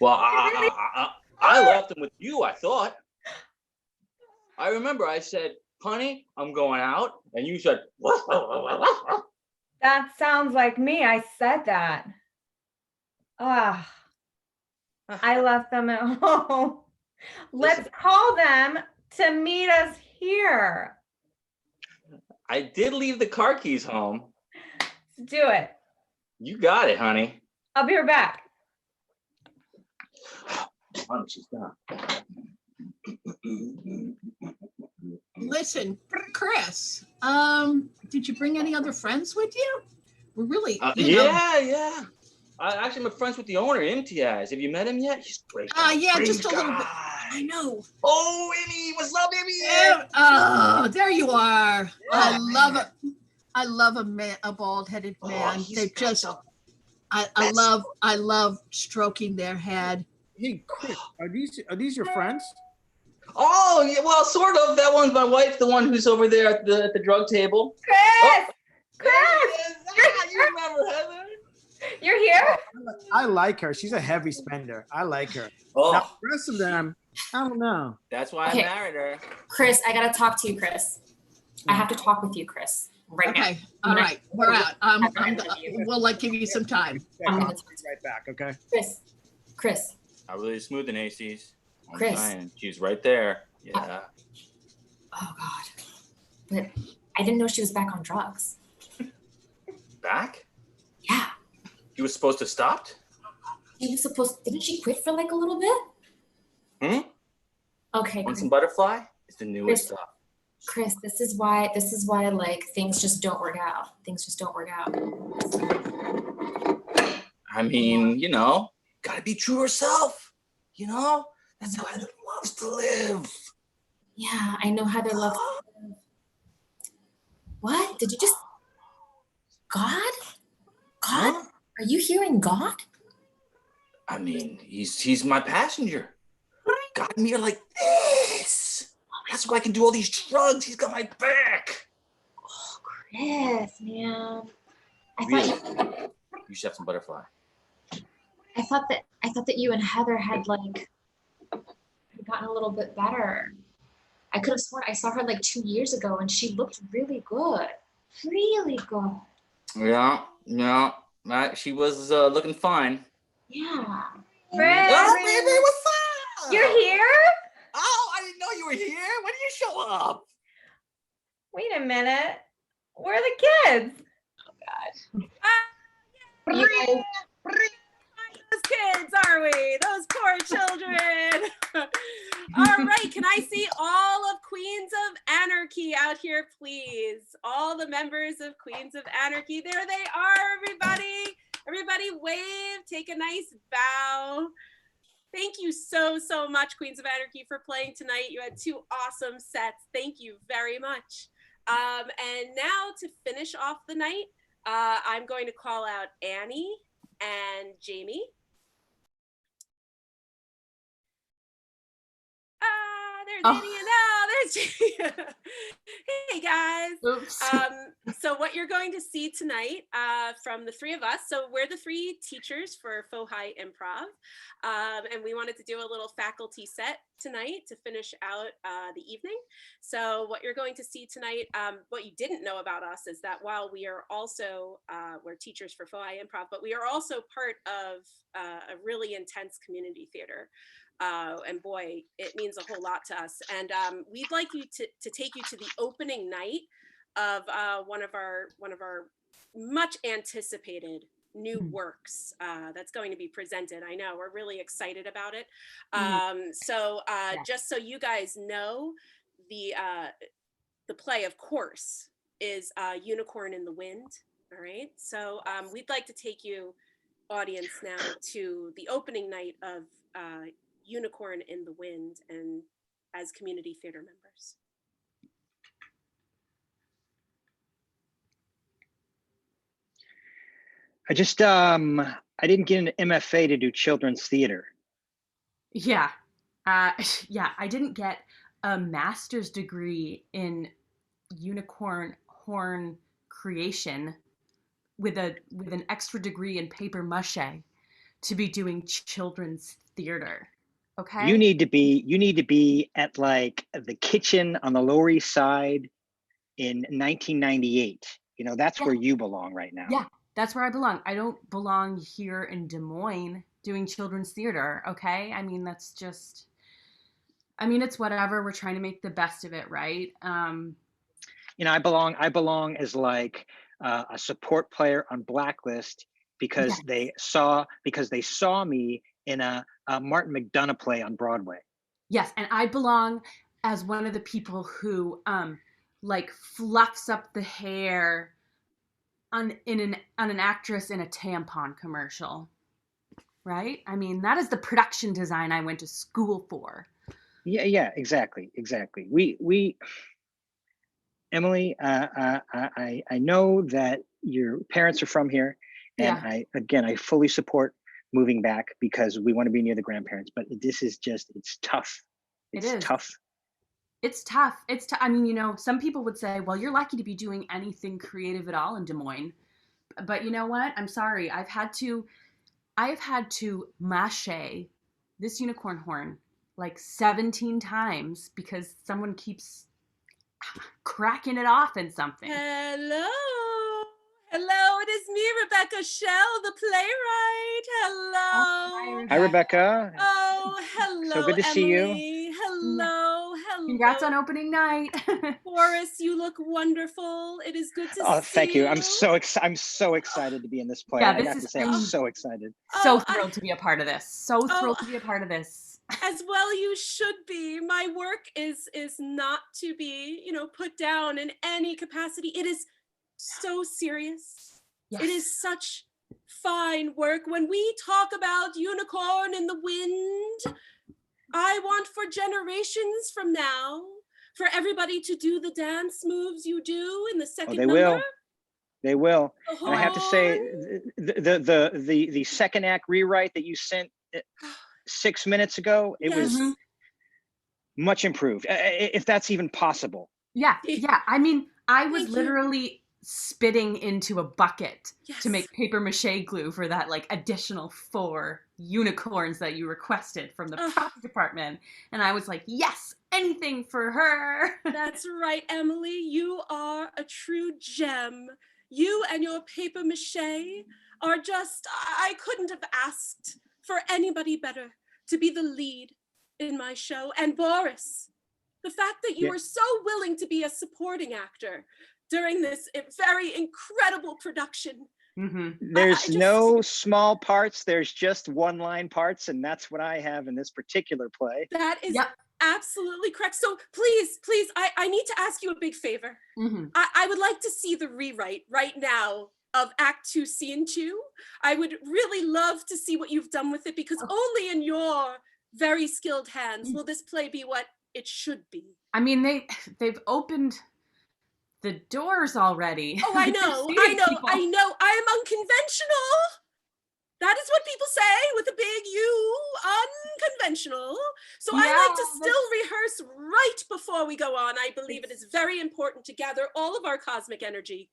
Well, I left them with you, I thought. I remember I said, honey, I'm going out. And you said, That sounds like me. I said that. Ah, I left them at home. Let's call them to meet us here. I did leave the car keys home. Do it. You got it, honey. I'll be right back. Honey, she's gone. Listen, Chris, did you bring any other friends with you? We're really, Yeah. Actually, I'm friends with the owner, Imtiaz. Have you met him yet? He's great. Yeah, Great just a little guy. bit. I know. Oh, Amy, what's up, Amy? Oh, there you are. Yeah. I love a man, a bald-headed man. he's They just, I love stroking their head. Hey, Chris, are these your friends? Oh, yeah, well, sort of. That one's my wife, the one who's over there at the drug table. Chris! Oh, Chris! you remember Heather? You're here? I like her. She's a heavy spender. I like her. Oh. Now, the rest of them, I don't know. That's why Okay. I married her. Chris, I gotta talk to you, Chris. I have to talk with you, Chris. Right now. Okay, all right, we're out. We'll give you some time. I'm gonna Right back, okay? Chris, Chris. Not really smooth than AC's. I'm Chris. saying. She's right there. Yeah. Oh God. But I didn't know she was back on drugs. Back? Yeah. You were supposed to stop? Didn't she quit for like a little bit? Okay. Want some butterfly? It's the newest stuff. Chris, this is why like things just don't work out. I mean, gotta be true herself. That's how Heather loves to live. Yeah, I know Heather loves to live. What? Did you just God? God? Huh? Are you hearing God? I mean, he's my passenger. Got me like this. That's why I can do all these drugs. He's got my back. Oh, Chris, man. Really? You should have some butterfly. I thought that you and Heather had like gotten a little bit better. I could have sworn I saw her like 2 years ago and she looked really good. Really good. Yeah. She was looking fine. Yeah. Fred, Oh, baby, what's up? You're here? Oh, I didn't know you were here. When did you show up? Wait a minute. Where are the kids? Oh God. Those kids, are we? Those poor children. All right, can I see all of Queens of Anarchy out here, please? All the members of Queens of Anarchy. There they are, everybody. Everybody wave, take a nice bow. Thank you so much, Queens of Anarchy, for playing tonight. You had 2 awesome sets. Thank you very much. And now to finish off the night, I'm going to call out Annie and Jamie. There's Annie and there's Jamie. Hey guys. Oops. So what you're going to see tonight from the 3 of us, so we're the 3 teachers for FoHi Improv, and we wanted to do a little faculty set tonight to finish out the evening. So what you're going to see tonight, what you didn't know about us is that while we are also, we're teachers for FoHi Improv, but we are also part of a really intense community theater. And boy, it means a whole lot to us. And we'd like you to take you to the opening night of one of our much anticipated new works that's going to be presented. I know we're really excited about it. Just so you guys know, the play, of course, is Unicorn in the Wind. All right. So we'd like to take you, audience, now to the opening night of Unicorn in the Wind, and as community theater members. I just I didn't get an MFA to do children's theater. Yeah, I didn't get a master's degree in unicorn horn creation with an extra degree in paper mache to be doing children's theater. Okay. You need to be at like the kitchen on the Lower East Side in 1998. That's where you belong right now. Yeah, that's where I belong. I don't belong here in Des Moines doing children's theater. Okay. I mean, it's whatever. We're trying to make the best of it, right? I belong as like a support player on Blacklist because they saw me in a Martin McDonough play on Broadway. Yes, and I belong as one of the people who like fluffs up the hair on an actress in a tampon commercial. Right? I mean, that is the production design I went to school for. Yeah, exactly. We Emily, I know that your parents are from here, and I fully support moving back because we want to be near the grandparents, but this is just, it's tough. It's tough. It's tough. I mean, some people would say, well, you're lucky to be doing anything creative at all in Des Moines. But you know what? I'm sorry. I've had to mache this unicorn horn like 17 times because someone keeps cracking it off in something. Hello. Hello, it is me, Rebecca Shell, the playwright. Hello. Hi, Rebecca. Oh, hello, So good to see you. Emily. Hello, hello. Congrats on opening night. Boris, you look wonderful. It is good to Oh, see thank you. you. I'm so excited to be in this play. Yeah, I this have is to say, I'm so excited. so thrilled to be a part of this. So thrilled to be a part of this. As well you should be. My work is not to be, put down in any capacity. It is so serious. Yes. It is such fine work. When we talk about unicorn in the wind, I want for generations from now for everybody to do the dance moves you do in the second number. Will. They will. The And I have to say, the second act rewrite that you sent 6 minutes ago, it was much improved, if that's even possible. Yeah. I mean, I was literally spitting into a bucket to make paper mache glue for that additional 4 unicorns that you requested from the props department. And I was like, yes, anything for her. That's right, Emily. You are a true gem. You and your paper mache are just, I couldn't have asked for anybody better to be the lead in my show. And Boris, the fact that you were so willing to be a supporting actor during this very incredible production. There's no small parts. There's just one-line parts, and that's what I have in this particular play. That is absolutely correct. So please, I need to ask you a big favor. I would like to see the rewrite right now of Act 2, Scene 2. I would really love to see what you've done with it, because only in your very skilled hands will this play be what it should be. I mean, they've opened the doors already. Oh, I know. I am unconventional. That is what people say with a big U, unconventional. So I like to still rehearse right before we go on. I believe it is very important to gather all of our cosmic energy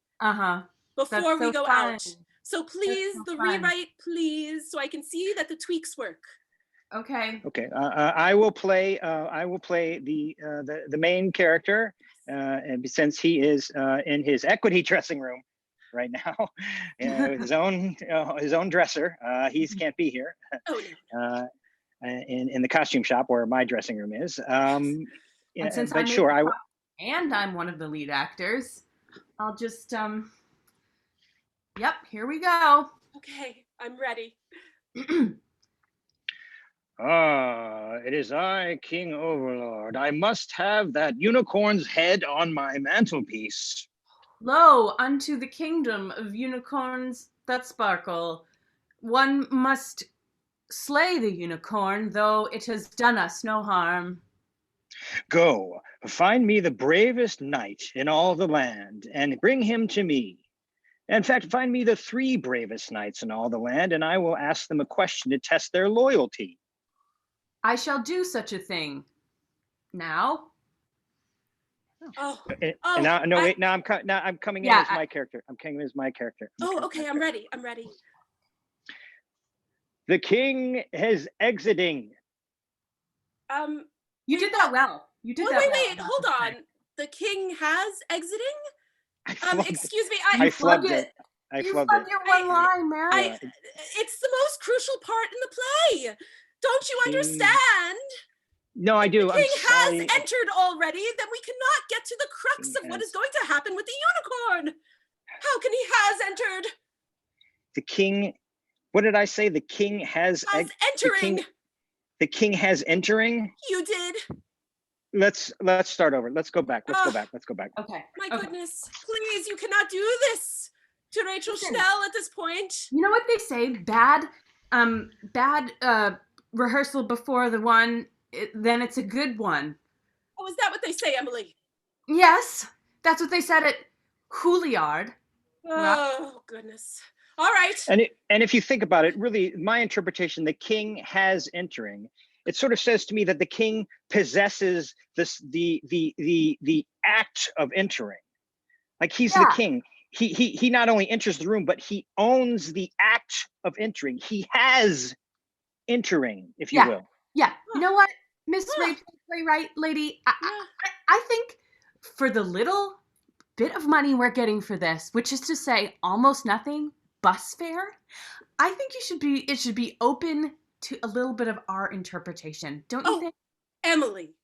before we go out. So please, rewrite, please, so I can see that the tweaks work. Okay. Okay. I will play the main character, and since he is in his equity dressing room right now, his own dresser. He can't be here. In the costume shop where my dressing room is. And since I'm one of the lead actors, I'll just yep, here we go. Okay, I'm ready. It is I, King Overlord. I must have that unicorn's head on my mantelpiece. Lo, unto the kingdom of unicorns that sparkle, one must slay the unicorn, though it has done us no harm. Go, find me the bravest knight in all the land, and bring him to me. In fact, find me the 3 bravest knights in all the land, and I will ask them a question to test their loyalty. I shall do such a thing. Now? Now I'm coming in as my character. I'm coming in as my character. Okay, I'm ready. The king is exiting. You did that well. You did that well. Wait, hold on. The king has exiting? Excuse me. I flubbed it. You flubbed your one line, Mary. It's the most crucial part in the play. Don't you understand? No, I do. The king has entered already, then we cannot get to the crux of what is going to happen with the unicorn. How can he has entered? The king, what did I say? The king has entering. The king has entering? You did. Let's start over. Let's go back. Let's go back. Okay. My goodness, please, you cannot do this to Rachel Schnell at this point. You know what they say? Bad rehearsal before the one, then it's a good one. Oh, is that what they say, Emily? Yes, that's what they said at Juilliard. Oh, goodness. All right. And if you think about it, really, my interpretation, the king has entering. It sort of says to me that the king possesses the act of entering. Like he's the king. He not only enters the room, but he owns the act of entering. He has entering, if you will. Yeah. You know what, Miss Rachel, playwright lady, I think for the little bit of money we're getting for this, which is to say almost nothing, bus fare, I think it should be open to a little bit of our interpretation. Don't you think? Emily,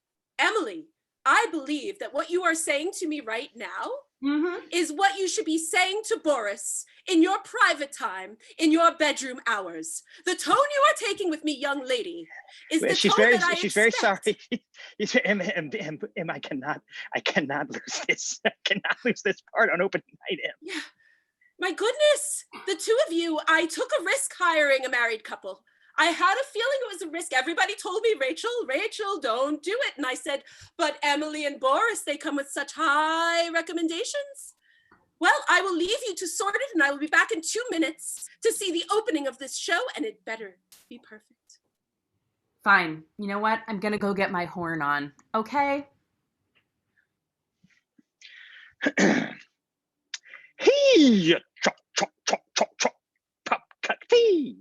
I believe that what you are saying to me right now is what you should be saying to Boris in your private time, in your bedroom hours. The tone you are taking with me, young lady, is the She's tone very, that I she's very expect. sorry. Em, I cannot lose this. I cannot lose this part on opening night, Em. Yeah. My goodness, the two of you, I took a risk hiring a married couple. I had a feeling it was a risk. Everybody told me, Rachel, don't do it. And I said, but Emily and Boris, they come with such high recommendations. Well, I will leave you to sort it, and I will be back in 2 minutes to see the opening of this show, and it better be perfect. Fine. You know what? I'm going to go get my horn on. Okay? Hey, chop, chop, chop, chop, chop, pop, cut, tea.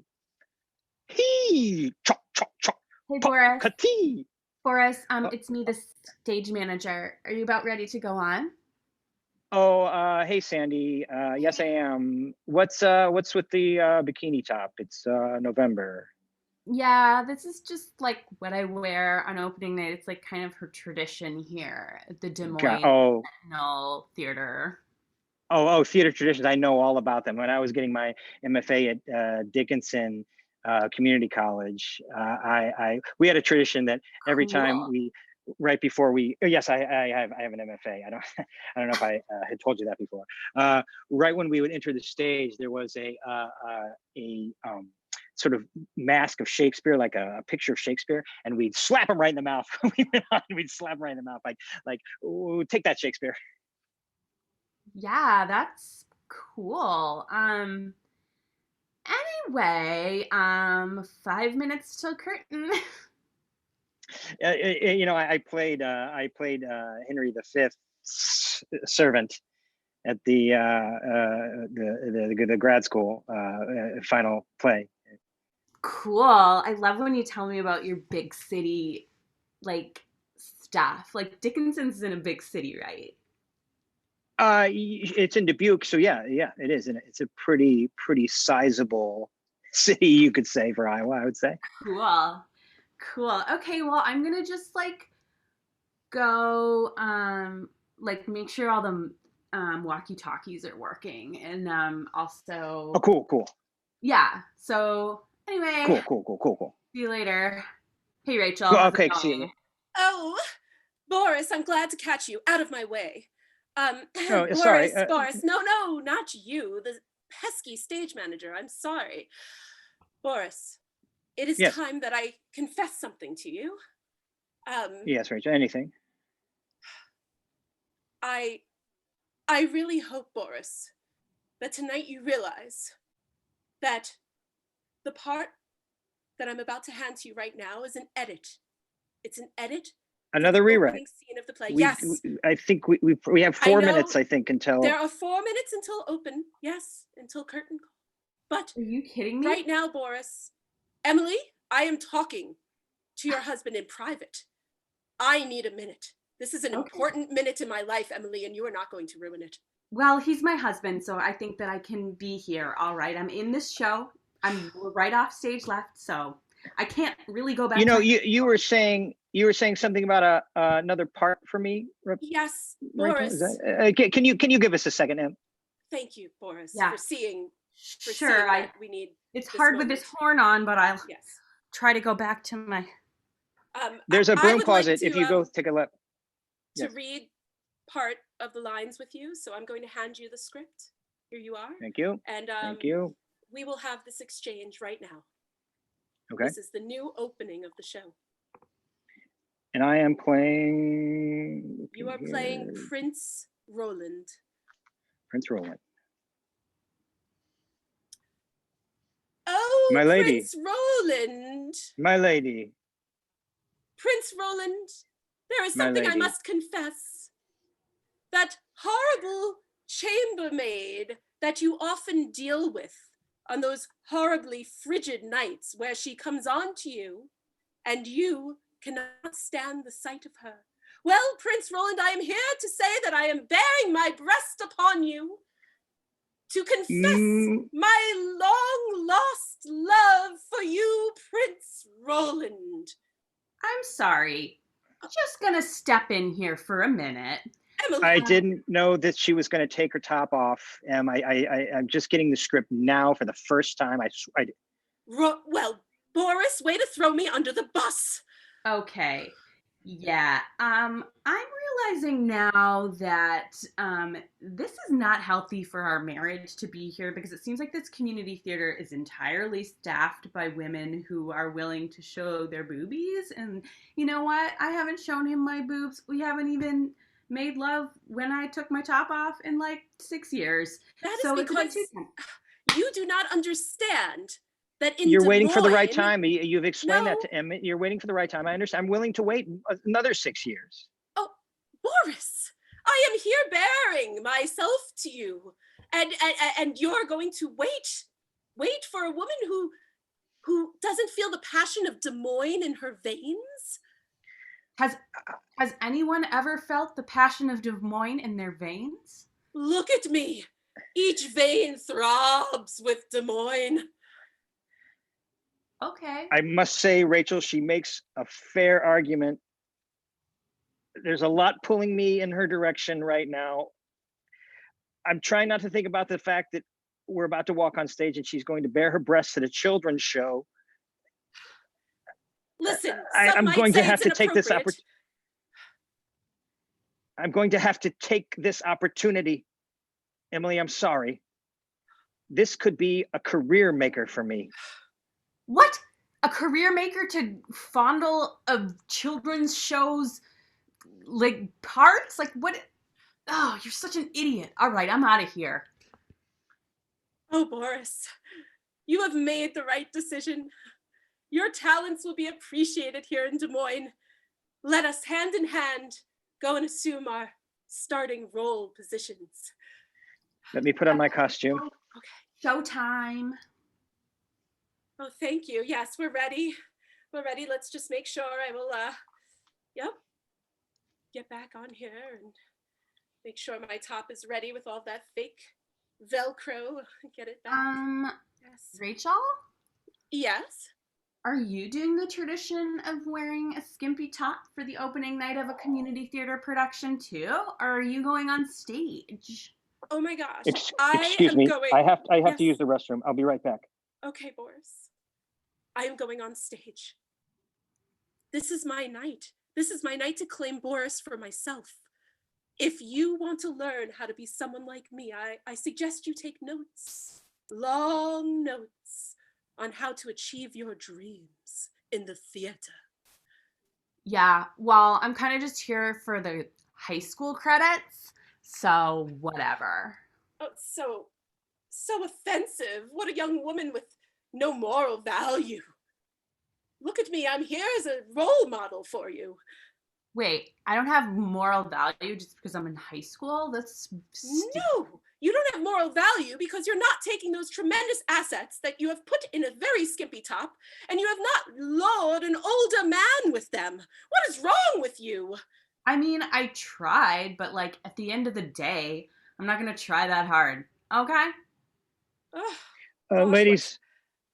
Hey, chop, chop, chop. Hey, Boris. Tea. Boris, it's me, the stage manager. Are you about ready to go on? Oh, hey, Sandy. Yes, I am. What's with the bikini top? It's November. Yeah, this is just like what I wear on opening night. It's like kind of her tradition here at the Des Moines National Theater. Oh, theater traditions. I know all about them. When I was getting my MFA at Dickinson Community College, we had a tradition that every time right before we, yes, I have an MFA. I don't know if I had told you that before. Right when we would enter the stage, there was a sort of mask of Shakespeare, like a picture of Shakespeare, and we'd slap him right in the mouth. We'd slap him right in the mouth, like, ooh, take that, Shakespeare. Yeah, that's cool. Anyway, 5 minutes till curtain. You know, I played Henry V's servant at the grad school final play. Cool. I love when you tell me about your big city, like, stuff. Like, Dickinson's in a big city, right? It's in Dubuque, so yeah, it is, and it's a pretty sizable city, you could say, for Iowa, I would say. Cool. Okay, well, I'm gonna just like go like make sure all the walkie-talkies are working, and also. Oh, cool. Yeah. So anyway. Cool. See you later. Hey, Rachel. Well, okay, see you. Oh, Boris, I'm glad to catch you. Out of my way. Boris, sorry. Boris, no, not you, the pesky stage manager. I'm sorry. Boris, it is time that I confess something to you. Yes, Rachel, anything. I really hope, Boris, that tonight you realize that the part that I'm about to hand to you right now is an edit. It's an edit. Another rewrite. Scene of the play. Yes. I think we have 4 minutes, I think, until. There are 4 minutes until open. Yes, until curtain call. But are you kidding me? Right now, Boris, Emily, I am talking to your husband in private. I need a minute. This is an important minute in my life, Emily, and you are not going to ruin it. Well, he's my husband, so I think that I can be here. All right, I'm in this show. I'm right off stage left, so I can't really go back. You know, you were saying something about another part for me. Yes, Boris. Boris. Can you give us a second, Em? Thank you, Boris, Yeah. for seeing. Sure, we need. It's hard with this horn on, but I'll try to go back to my. There's a broom closet if you go take a look. To read part of the lines with you, so I'm going to hand you the script. Here you are. Thank you. And thank you. We will have this exchange right now. Okay. This is the new opening of the show. And I am playing. You are playing Prince Roland. Prince Roland. Oh, my lady. Prince Roland. My lady. Prince Roland, there is something I must confess. That horrible chambermaid that you often deal with on those horribly frigid nights where she comes on to you and you cannot stand the sight of her. Well, Prince Roland, I am here to say that I am bearing my breast upon you to confess my long lost love for you, Prince Roland. I'm sorry. Just gonna step in here for a minute. Emily. I didn't know that she was going to take her top off. I'm just getting the script now for the first time. Well, Boris, way to throw me under the bus. Okay. Yeah. I'm realizing now that this is not healthy for our marriage to be here, because it seems like this community theater is entirely staffed by women who are willing to show their boobies. And you know what? I haven't shown him my boobs. We haven't even made love when I took my top off in like 6 years. That is so because you do not understand that You're waiting for the right time. You've explained that to Emmett. You're waiting for the right time. I understand. I'm willing to wait another 6 years. Oh, Boris, I am here bearing myself to you, and you're going to wait for a woman who doesn't feel the passion of Des Moines in her veins. Has anyone ever felt the passion of Des Moines in their veins? Look at me. Each vein throbs with Des Moines. Okay. I must say, Rachel, she makes a fair argument. There's a lot pulling me in her direction right now. I'm trying not to think about the fact that we're about to walk on stage and she's going to bare her breasts at a children's show. Listen, I'm going to have to take this opportunity. I'm going to have to take this opportunity. Emily, I'm sorry. This could be a career maker for me. What? A career maker to fondle of children's shows, like parts? Like what? Oh, you're such an idiot. All right, I'm out of here. Oh, Boris, you have made the right decision. Your talents will be appreciated here in Des Moines. Let us hand in hand go and assume our starting role positions. Let me put on my costume. Okay. Showtime. Oh, thank you. Yes, we're ready. We're ready. Let's just make sure I will, get back on here and make sure my top is ready with all that fake Velcro. Get it back. Yes. Rachel? Yes? Are you doing the tradition of wearing a skimpy top for the opening night of a community theater production too? Or are you going on stage? Oh my gosh. Excuse me. I have to use the restroom. I'll be right back. Okay, Boris. I am going on stage. This is my night. This is my night to claim Boris for myself. If you want to learn how to be someone like me, I suggest you take notes, long notes, on how to achieve your dreams in the theater. Yeah, well, I'm kind of just here for the high school credits, so whatever. Oh, so offensive. What a young woman with no moral value. Look at me, I'm here as a role model for you. Wait, I don't have moral value just because I'm in high school? That's stupid. No, you don't have moral value because you're not taking those tremendous assets that you have put in a very skimpy top, and you have not lured an older man with them. What is wrong with you? I mean, I tried, but like at the end of the day, I'm not going to try that hard. Okay? Ladies,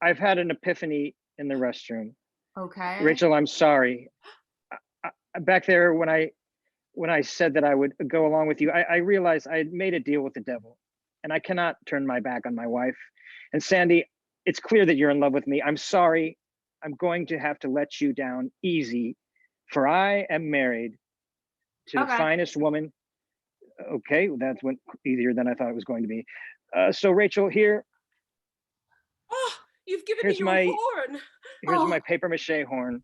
I've had an epiphany in the restroom. Okay. Rachel, I'm sorry. Back there when I said that I would go along with you, I realized I had made a deal with the devil, and I cannot turn my back on my wife. And Sandy, it's clear that you're in love with me. I'm sorry. I'm going to have to let you down easy, for I am married to the finest woman. Okay, that's went easier than I thought it was going to be. So Rachel, here. Oh, you've given me your horn. Here's my paper mache horn.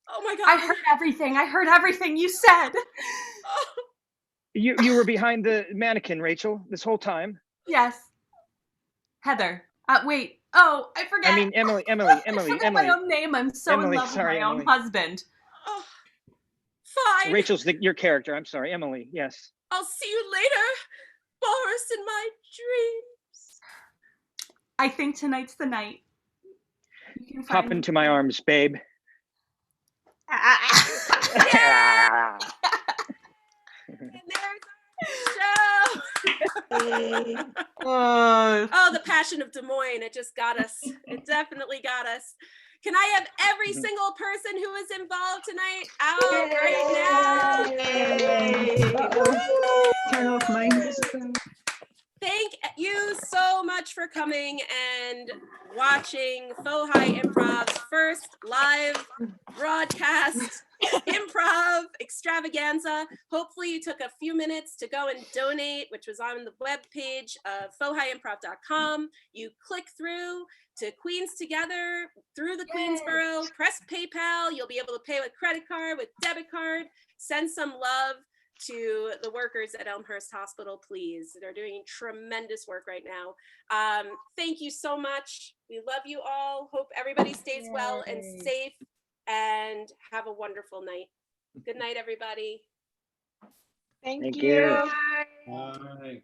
Oh my God. I heard everything. I heard everything you said. You were behind the mannequin, Rachel, this whole time. Yes. Heather. Wait. Oh, I forget. I mean, Emily. I forgot my own name. I'm so in love with my own husband. Oh, fine. Rachel's your character. I'm sorry, Emily. Yes. I'll see you later, Boris, in my dreams. I think tonight's the night. Hop into my arms, babe. Oh, the passion of Des Moines. It just got us. It definitely got us. Can I have every single person who is involved tonight out right now? Turn off my music. Thank you so much for coming and watching FoHi Improv's first live broadcast improv extravaganza. Hopefully you took a few minutes to go and donate, which was on the webpage of fohiimprov.com. You click through to Queens Together through the Queensboro, press PayPal. You'll be able to pay with credit card, with debit card. Send some love to the workers at Elmhurst Hospital, please. They're doing tremendous work right now. Thank you so much. We love you all. Hope everybody stays well and safe, and have a wonderful night. Good night, everybody. Thank you. you. Bye.